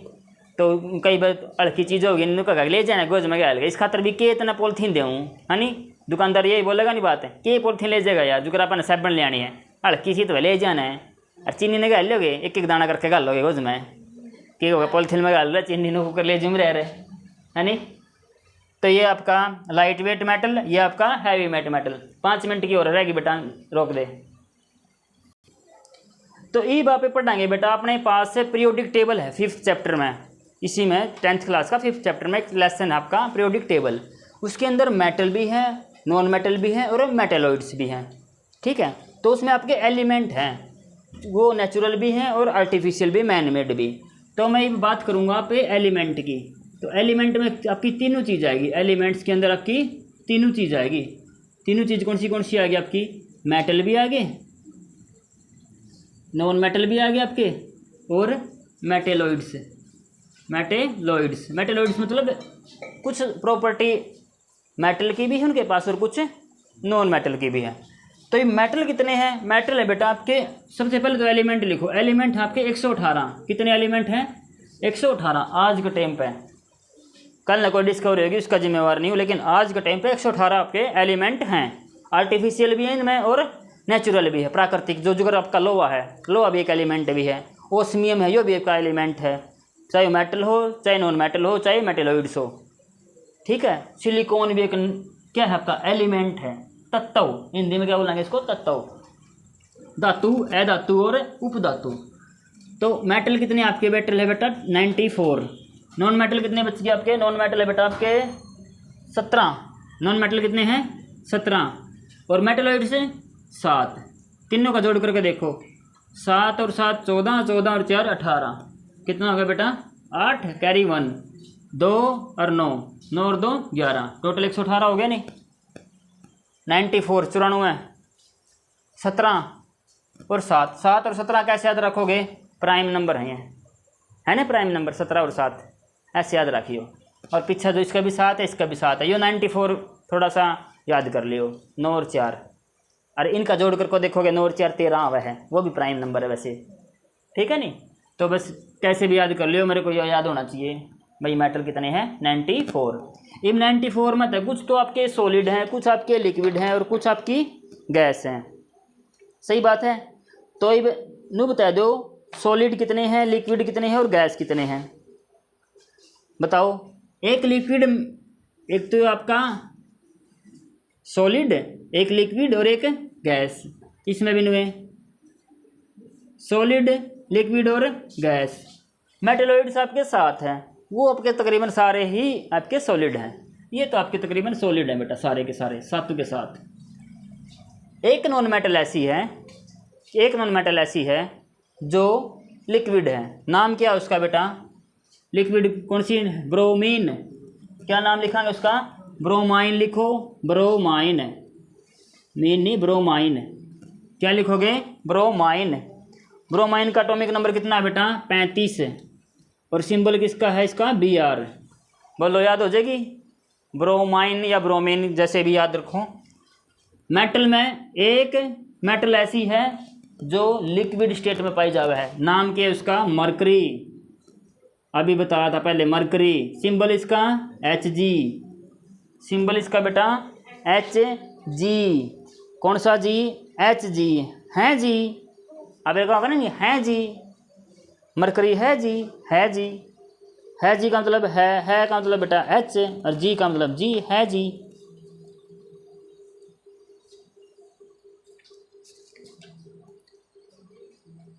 तो कई बार हल्की चीज़ होगी इनको ले जाना गोज में गाल गए, इस खातर भी के इतना पॉलिथीन दूँ, है नी, दुकानदार यही बोलेगा नहीं बात है, के पॉलिथीन ले जाएगा यार, जो अपन साबन ले आनी है, हल्की सी तो ले जाना है, और चीनी ने गाल लोगे, एक एक दाना करके गाल लोगे गोज में, के होगा पॉलिथीन में गाल रहा, चीनी ने होकर ले जुम रहे, है नी। तो ये आपका लाइट वेट मेटल, ये आपका हैवी वेट मेटल। 5 मिनट की और रहेगी बेटा, रोक दे। तो ई बात पे पढ़ाएंगे बेटा, अपने पास से पीरियोडिक टेबल है 5th चैप्टर में, इसी में 10th क्लास का 5th चैप्टर में एक लेसन है आपका पीरियोडिक टेबल। उसके अंदर मेटल भी है, नॉन मेटल भी है और मेटेलॉइड्स भी हैं, ठीक है। तो उसमें आपके एलिमेंट हैं, वो नेचुरल भी हैं और आर्टिफिशियल भी, मैन मेड भी। तो मैं बात करूँगा पे एलिमेंट की। तो एलिमेंट में आपकी तीनों चीज़ आएगी, एलिमेंट्स के अंदर आपकी तीनों चीज़ आएगी। तीनों चीज़ कौन सी आएगी आपकी, मेटल भी आगे, नॉन मेटल भी आगे आपके, और मेटेलॉइड्स। मेटेलॉइड्स मतलब कुछ प्रॉपर्टी मेटल की भी है उनके पास और कुछ नॉन मेटल की भी है। तो ये मेटल कितने हैं, मेटल है बेटा आपके, सबसे पहले तो एलिमेंट लिखो, एलिमेंट है आपके 118। कितने एलिमेंट हैं, 118 आज के टाइम पे। कल ना कोई डिस्कवरी होगी उसका जिम्मेवार नहीं हूँ, लेकिन आज के टाइम पे 118 आपके एलिमेंट हैं। आर्टिफिशियल भी है इनमें और नेचुरल भी है, प्राकृतिक। जो जुगर आपका लोहा है, लोहा भी एक एलिमेंट भी है। ओस्मियम है, यो भी एक एलिमेंट है, चाहे मेटल हो चाहे नॉन मेटल हो चाहे मेटेलॉइड्स हो, ठीक है। सिलिकॉन भी एक क्या है आपका एलिमेंट है, तत्व, हिंदी में क्या बोलेंगे इसको, तत्व, धातु, अधातु और उपधातु। तो मेटल कितने आपके मेटल है बेटा 94। नॉन मेटल कितने बच गए आपके, नॉन मेटल है बेटा आपके 17। नॉन मेटल कितने हैं 17, और मेटेलॉइड से 7। तीनों का जोड़ करके देखो, 7 और 7 14, 14 और 4 18, कितना हो गया बेटा 8, कैरी 1, 2 और 9, 9 और 2 11, टोटल 118 हो गया नहीं। 94 94, 17 और 7, 7 और 17 कैसे याद रखोगे, प्राइम नंबर है ये, है ना, प्राइम नंबर 17 और 7 ऐसे याद रखियो। और पीछे जो इसका भी 7 है इसका भी 7 है, ये 94 थोड़ा सा याद कर लियो। 9 और 4, अरे इनका जोड़ करके देखोगे 9 और 4 13 आवा है, वो भी प्राइम नंबर है वैसे, ठीक है नहीं। तो बस कैसे भी याद कर लियो, मेरे को ये याद होना चाहिए भाई मेटल कितने हैं 94। इन 94 में तो कुछ तो आपके सॉलिड हैं, कुछ आपके लिक्विड हैं और कुछ आपकी गैस हैं, सही बात है। तो अब नू बता दो सॉलिड कितने हैं, लिक्विड कितने हैं और गैस कितने हैं, बताओ। एक लिक्विड, एक तो आपका सॉलिड, एक लिक्विड और एक गैस, इसमें भी नुए सॉलिड लिक्विड और गैस। मेटलॉइड्स आपके 7 हैं, वो आपके तकरीबन सारे ही आपके सॉलिड हैं, ये तो आपके तकरीबन सॉलिड हैं बेटा सारे के सारे 7 के 7। एक नॉन मेटल ऐसी है, एक नॉन मेटल ऐसी है जो लिक्विड है, नाम क्या है उसका बेटा, लिक्विड कौन सी, ब्रोमीन। क्या नाम लिखांगे उसका, ब्रोमाइन लिखो, ब्रोमाइन, मीन नहीं ब्रोमाइन, क्या लिखोगे ब्रोमाइन। ब्रोमाइन का एटॉमिक नंबर कितना है बेटा 35 और सिंबल किसका है इसका Br, बोलो याद हो जाएगी, ब्रोमाइन या ब्रोमीन जैसे भी याद रखो। मेटल में एक मेटल ऐसी है जो लिक्विड स्टेट में पाई जावे है, नाम क्या है उसका मरकरी, अभी बताया था पहले मरकरी। सिंबल इसका Hg, सिंबल इसका बेटा Hg, कौन सा जी, Hg है जी, अब एक होगा ना है जी, मरकरी है जी, है जी, है जी का मतलब है का मतलब बेटा H और जी का मतलब जी, है जी।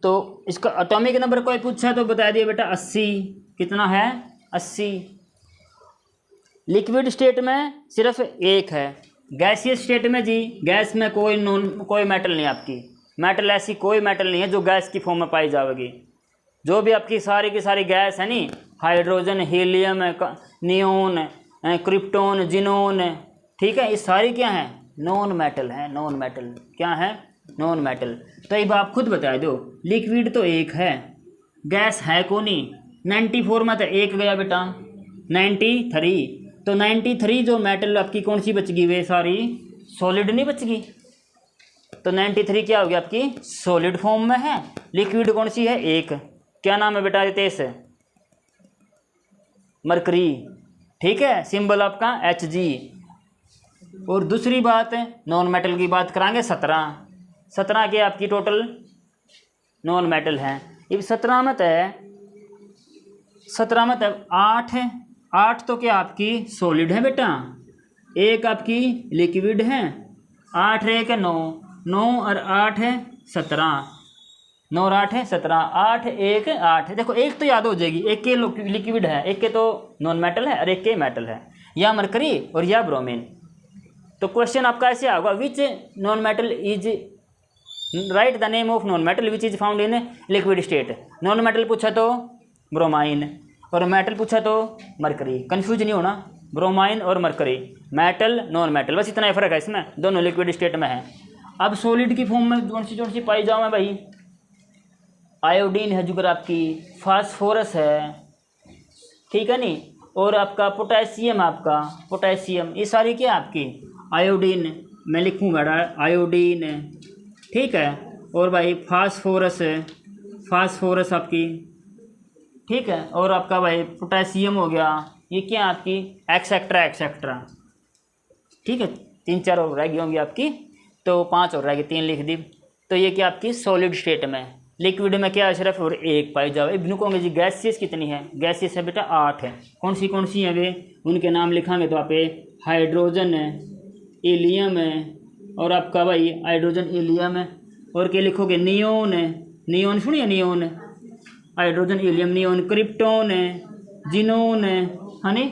तो इसका एटॉमिक नंबर कोई पूछा तो बता दिए बेटा 80, कितना है 80। लिक्विड स्टेट में सिर्फ एक है, गैसियस स्टेट में जी गैस में कोई मेटल नहीं, आपकी मेटल ऐसी कोई मेटल नहीं है जो गैस की फॉर्म में पाई जाएगी। जो भी आपकी सारी की सारी गैस है नी, hydrogen, helium, neon, krypton, xenon, ठीक है, ये सारी क्या है नॉन मेटल है, नॉन मेटल क्या है नॉन मेटल। तो अब आप खुद बता दो, लिक्विड तो एक है, गैस है को नहीं, 94 में तो एक गया बेटा 93, तो 93 जो मेटल आपकी कौन सी बच गई, वे सारी सॉलिड नहीं बच गई, तो 93 क्या हो गया आपकी सॉलिड फॉर्म में है। लिक्विड कौन सी है एक, क्या नाम है बेटा रितेश, मरकरी, ठीक है, सिंबल आपका Hg। और दूसरी बात नॉन मेटल की बात करांगे, 17 के आपकी टोटल नॉन मेटल हैं। अब 17 में तो 8 तो क्या आपकी सॉलिड है बेटा, एक आपकी लिक्विड है, 8 है कि 9 और 8 है 17, 9 और 8 है 17, 8 1 8। देखो एक तो याद हो जाएगी, एक के लिक्विड है, एक के तो नॉन मेटल है और एक के मेटल है, या मरकरी और या ब्रोमीन। तो क्वेश्चन आपका ऐसे होगा, which non metal is right the name of non metal which is found in liquid state. Non metal पूछा तो ब्रोमाइन और मेटल पूछा तो मरकरी, कंफ्यूज नहीं होना, ब्रोमाइन और मरकरी, मेटल नॉन मेटल, बस इतना ही फर्क है इसमें, दोनों लिक्विड स्टेट में है। अब सॉलिड की फॉर्म में कौन सी पाई जाओ भाई, आयोडीन है जुगर आपकी, फास्फोरस है, ठीक है नहीं, और आपका पोटेशियम, आपका पोटेशियम, ये सारी क्या आपकी आयोडीन, मैं लिखूँ बेटा आयोडीन, ठीक है, और भाई फास्फोरस आपकी, ठीक है, और आपका भाई पोटेशियम हो गया, ये क्या आपकी एक्सेट्रा, ठीक है, 3 4 और रह गई होंगी आपकी, तो 5 और रह गई, 3 लिख दी। तो ये क्या आपकी सॉलिड स्टेट में, लिक्विड में क्या सिर्फ और एक पाई जाओ। इब्न कहोगे जी गैसियस कितनी है, गैसियस है बेटा 8 है, कौन सी हैं वे, उनके नाम लिखांगे तो आप हाइड्रोजन है, हीलियम है, और आपका भाई हाइड्रोजन हीलियम है, और क्या लिखोगे नियोन है, नियोन सुनिए neon, hydrogen helium neon, krypton है, जिनोन है नी,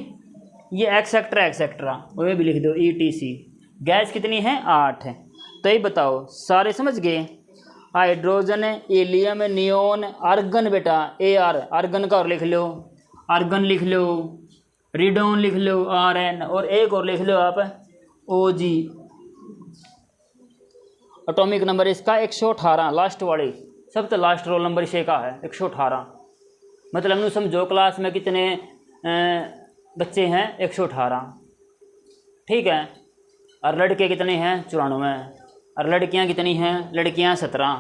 ये एक्सेट्रा वो भी लिख दो ETC। गैस कितनी है 8 है। तो ये बताओ सारे समझ गए, हाइड्रोजन, हीलियम, नियोन, आर्गन बेटा AR, आर्गन का और लिख लो, आर्गन लिख लो, रिडोन लिख लो RN, और एक और लिख लो आप OG। एटॉमिक नंबर इसका 118, लास्ट वाली सबसे लास्ट रोल नंबर इसे का है 118। मतलब समझो क्लास में कितने बच्चे हैं 118, ठीक है। और लड़के कितने हैं 94, और लड़कियां कितनी हैं, लड़कियां 17,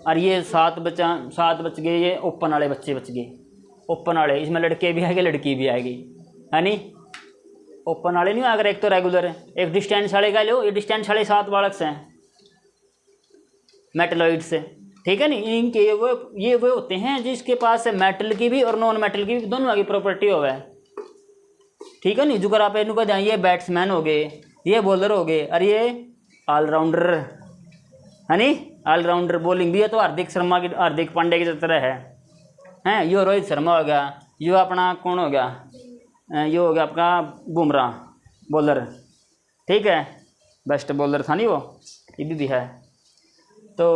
और ये 7 बच गए, ये ओपन वाले बच्चे बच गए, ओपन वाले, इसमें लड़के भी आएंगे लड़की भी आएगी, है नी। ओपन वाले नहीं अगर एक तो रेगुलर है, एक डिस्टेंस वाले का लो, ये डिस्टेंस वाले 7 बालक हैं मेटलॉइड से, ठीक है नी। इनके ये वो होते हैं जिसके पास मेटल की भी और नॉन मेटल की भी दोनों की प्रॉपर्टी हो है, ठीक है नी। जो आप इनको ध्यान, ये बैट्समैन हो गए, ये बॉलर हो गए, और ये ऑलराउंडर, है नी। ऑलराउंडर बॉलिंग भी है तो हार्दिक पांड्या की तरह है। यो रोहित शर्मा हो गया, यो अपना कौन हो गया, ये हो गया आपका बुमराह बॉलर, ठीक है, बेस्ट बॉलर था नहीं वो, ये भी है। तो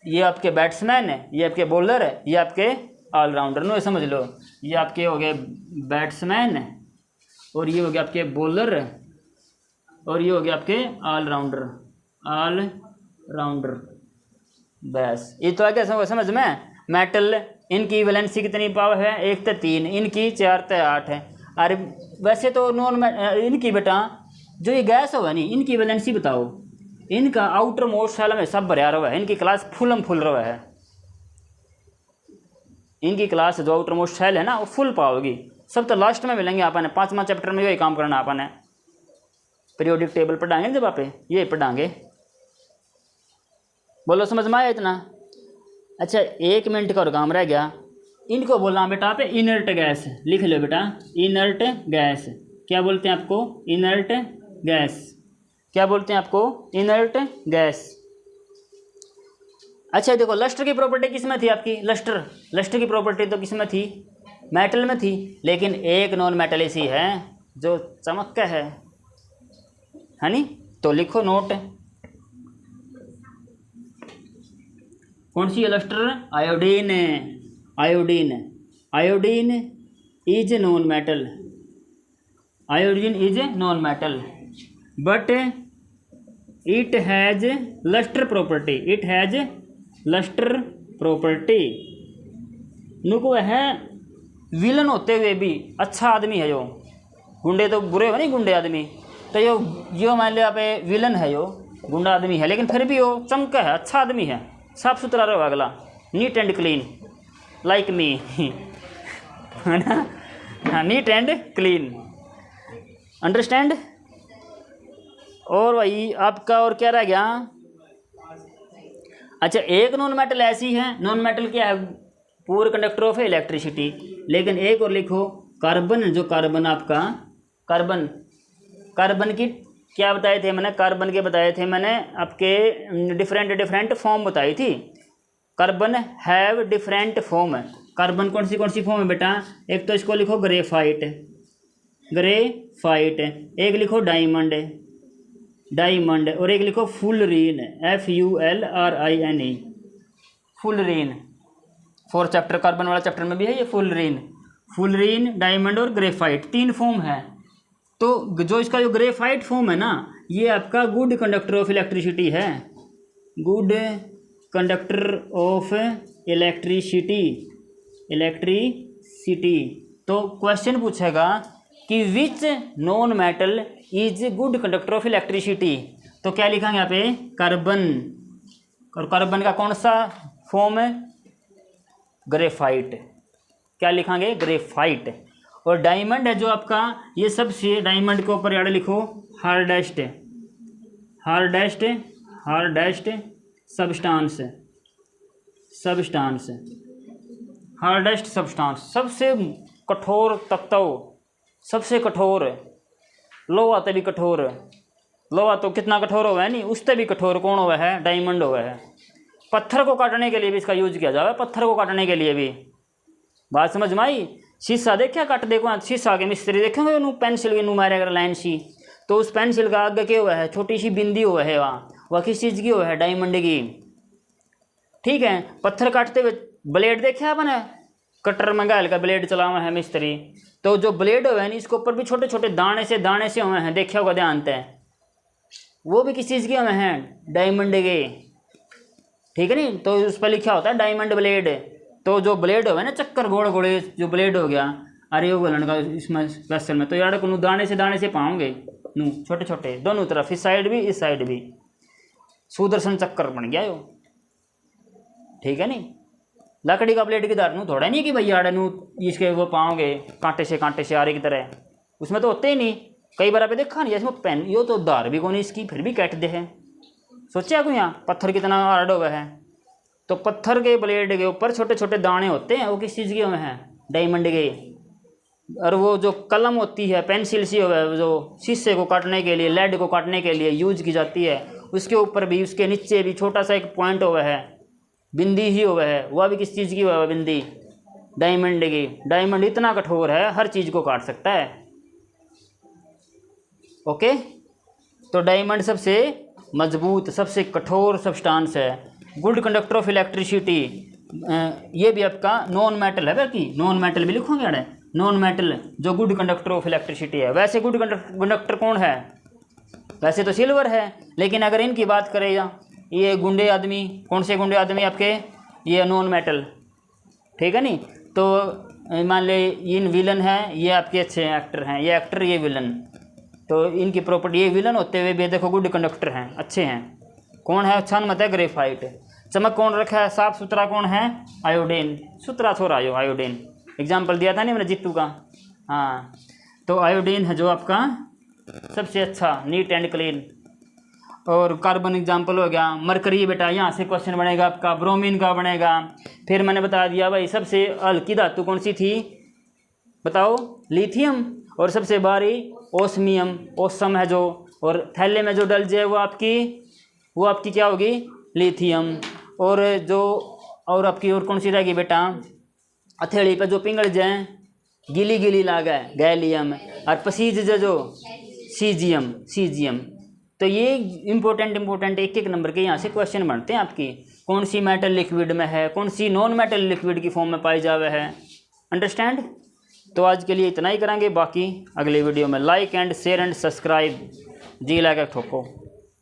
ये आपके बैट्समैन है, ये आपके बॉलर है, ये आपके ऑलराउंडर, नो समझ लो। ये आपके हो गए बैट्समैन है, और ये हो गया आपके बॉलर, और ये हो गया आपके ऑलराउंडर, बस। ये तो है क्या समझ में। मेटल इनकी वैलेंसी कितनी पावर है, 1 से 3, इनकी 4 से 8 है। और वैसे तो इनकी बेटा जो ये गैस होगा नहीं, इनकी वैलेंसी बताओ, इनका आउटर मोस्ट शेल में सब भरा हुआ है, इनकी क्लास फुल रहा है, इनकी क्लास जो आउटर मोस्ट शेल है ना वो फुल पाओगी। सब तो लास्ट में मिलेंगे अपन, 5वां चैप्टर में यही काम करना अपन है, पीरियोडिक टेबल पढ़ाएंगे जब आप ये पढ़ाएंगे। बोलो समझ में आया इतना। अच्छा 1 मिनट का और काम रह गया, इनको बोलना बेटा आप इनर्ट गैस, लिख लो बेटा, इनर्ट गैस। क्या बोलते हैं आपको, इनर्ट गैस। क्या बोलते हैं आपको, इनर्ट गैस। अच्छा देखो लस्टर की प्रॉपर्टी किस में थी आपकी, लस्टर की प्रॉपर्टी तो किस में थी, मेटल में थी, लेकिन एक नॉन मेटल ऐसी है जो चमक का है नी। तो लिखो नोट, कौन सी है lustre, iodine. Iodine is non metal, iodine is non metal, but it has lustre property, it has lustre property. नुको है विलन होते हुए भी अच्छा आदमी है, जो गुंडे तो बुरे हो नहीं, गुंडे आदमी तो यो मान लिया पे विलन है, यो गुंडा आदमी है, लेकिन फिर भी वो चमका है, अच्छा आदमी है, साफ सुथरा रहो अगला, neat and clean like me, है ना। हाँ नीट एंड क्लीन, अंडरस्टैंड। और वही आपका और क्या रह गया। अच्छा एक नॉन मेटल ऐसी है, नॉन मेटल क्या है, पूर कंडक्टर ऑफ इलेक्ट्रिसिटी। लेकिन एक और लिखो कार्बन, जो कार्बन आपका कार्बन की क्या बताए थे मैंने, कार्बन के बताए थे मैंने आपके डिफरेंट फॉर्म बताई थी। Carbon have different form. Carbon कौन सी फॉर्म है बेटा, एक तो इसको लिखो ग्रेफाइट, एक लिखो डायमंड, और एक लिखो fullerene, FULRINE, fullerene. 4 chapter carbon वाला चैप्टर में भी है ये फुलरीन, डायमंड और ग्रेफाइट, 3 फॉर्म है। तो जो इसका जो ग्रेफाइट फॉर्म है ना, ये आपका गुड कंडक्टर ऑफ इलेक्ट्रिसिटी है, गुड कंडक्टर ऑफ इलेक्ट्रिसिटी। तो क्वेश्चन पूछेगा कि which non metal is good conductor of electricity, तो क्या लिखेंगे यहाँ पे, कार्बन। और कार्बन का कौन सा फॉर्म है, ग्रेफाइट। क्या लिखेंगे, ग्रेफाइट। और डायमंड है जो आपका, ये सबसे डायमंड के ऊपर यार लिखो हार्डेस्ट सब्सटेंस, हार्डेस्ट सब्सटेंस, सबसे कठोर तत्व, सबसे कठोर। लोहा तो भी कठोर, लोहा तो कितना कठोर हुआ है नहीं, उससे भी कठोर कौन हुआ है, डायमंड हुआ है। पत्थर को काटने के लिए भी इसका यूज किया जाए, पत्थर को काटने के लिए भी। बात समझ में आई। शीशा देखा काट देखो, शीशा के मिस्त्री देखेंगे उन्होंने पेंसिल की मारे अगर लाइन सी, तो उस पेंसिल का आगे क्या हुआ है, छोटी सी बिंदी हुआ है, वह किस चीज़ की हुआ है, डायमंड की, ठीक है। पत्थर काटते हुए ब्लेड देखा आपने, कटर मंगाल का ब्लेड चला हुआ है मिस्त्री, तो जो ब्लेड हुआ है ना इसके ऊपर भी छोटे छोटे दाने से हुए हैं, देखा होगा ध्यान से, वो भी किस चीज़ के हुए हैं, डायमंड के, ठीक है नी। तो उस पर लिखा होता है डायमंड ब्लेड। तो जो ब्लेड हो गया ना, चक्कर गोल गोले जो ब्लेड हो गया, अरे वो बोलन का इसमें क्वेश्चन में तो यार को दाने से पाओगे नू छोटे छोटे दोनों तरफ, इस साइड भी इस साइड भी, सुदर्शन चक्कर बन गया यो। ठीक है नहीं, लकड़ी का प्लेट की दार नू थोड़ा नहीं कि भैया आड़े नू इसके वो पाओगे कांटे से आ रही की तरह, उसमें तो होते ही नहीं। कई बार आपने देखा नहीं इसमें पेन यो तो दार भी कौन इसकी फिर भी कैट दे है। सोचा को यहाँ पत्थर कितना हार्ड हुआ है, तो पत्थर के ब्लेड के ऊपर छोटे छोटे दाने होते हैं, वो किस चीज़ के हुए हैं, डायमंड के। और वो जो कलम होती है पेंसिल सी हुआ है जो शीशे को काटने के लिए, लेड को काटने के लिए यूज की जाती है, उसके ऊपर भी उसके नीचे भी छोटा सा एक पॉइंट हुआ है, बिंदी ही हुआ है, वह भी किस चीज़ की हुआ है, बिंदी डायमंड की। डायमंड इतना कठोर है हर चीज़ को काट सकता है। ओके, तो डायमंड सबसे मजबूत सबसे कठोर सब्सटेंस है। गुड कंडक्टर ऑफ इलेक्ट्रिसिटी, ये भी आपका नॉन मेटल है बाकी, नॉन मेटल भी लिखोगे अड़े, नॉन मेटल जो गुड कंडक्टर ऑफ इलेक्ट्रिसिटी है। वैसे गुड कंडक्टर कौन है, वैसे तो सिल्वर है, लेकिन अगर इनकी बात करें ये गुंडे आदमी, कौन से गुंडे आदमी आपके, ये नॉन मेटल। ठीक है नहीं, तो मान ले इन विलन है, ये आपके अच्छे एक्टर हैं, ये एक्टर ये विलन, तो इनकी प्रॉपर्टी, ये विलन होते हुए भी देखो गुड कंडक्टर हैं, अच्छे हैं। कौन है, छन मत है ग्रेफाइट। चमक कौन रखा है, साफ सुथरा कौन है, आयोडीन, सुथरा थोड़ा आयोडीन, एग्जाम्पल दिया था नहीं मैंने जीतू का। हाँ, तो आयोडीन है जो आपका सबसे अच्छा, नीट एंड क्लीन। और कार्बन एग्जाम्पल हो गया, मरकरी बेटा यहाँ से क्वेश्चन बनेगा आपका, ब्रोमीन का बनेगा। फिर मैंने बता दिया भाई सबसे हल्की धातु कौन सी थी बताओ, लिथियम। और सबसे भारी ओस्मियम, ओसम है जो, और थैले में जो डल जाए वो आपकी क्या होगी, लिथियम। और जो और आपकी और कौन सी रहेगी बेटा, हथेली पे जो पिंगल जाए गीली गीली लागा है, गैलियम। और पसीज जो सीजियम। तो ये इंपॉर्टेंट एक एक नंबर के यहाँ से क्वेश्चन बनते हैं आपकी। कौन सी मेटल लिक्विड में है, कौन सी नॉन मेटल लिक्विड की फॉर्म में पाई जावे है, अंडरस्टैंड। तो आज के लिए इतना ही करेंगे, बाकी अगले वीडियो में like and share and subscribe जी लगा ठोको।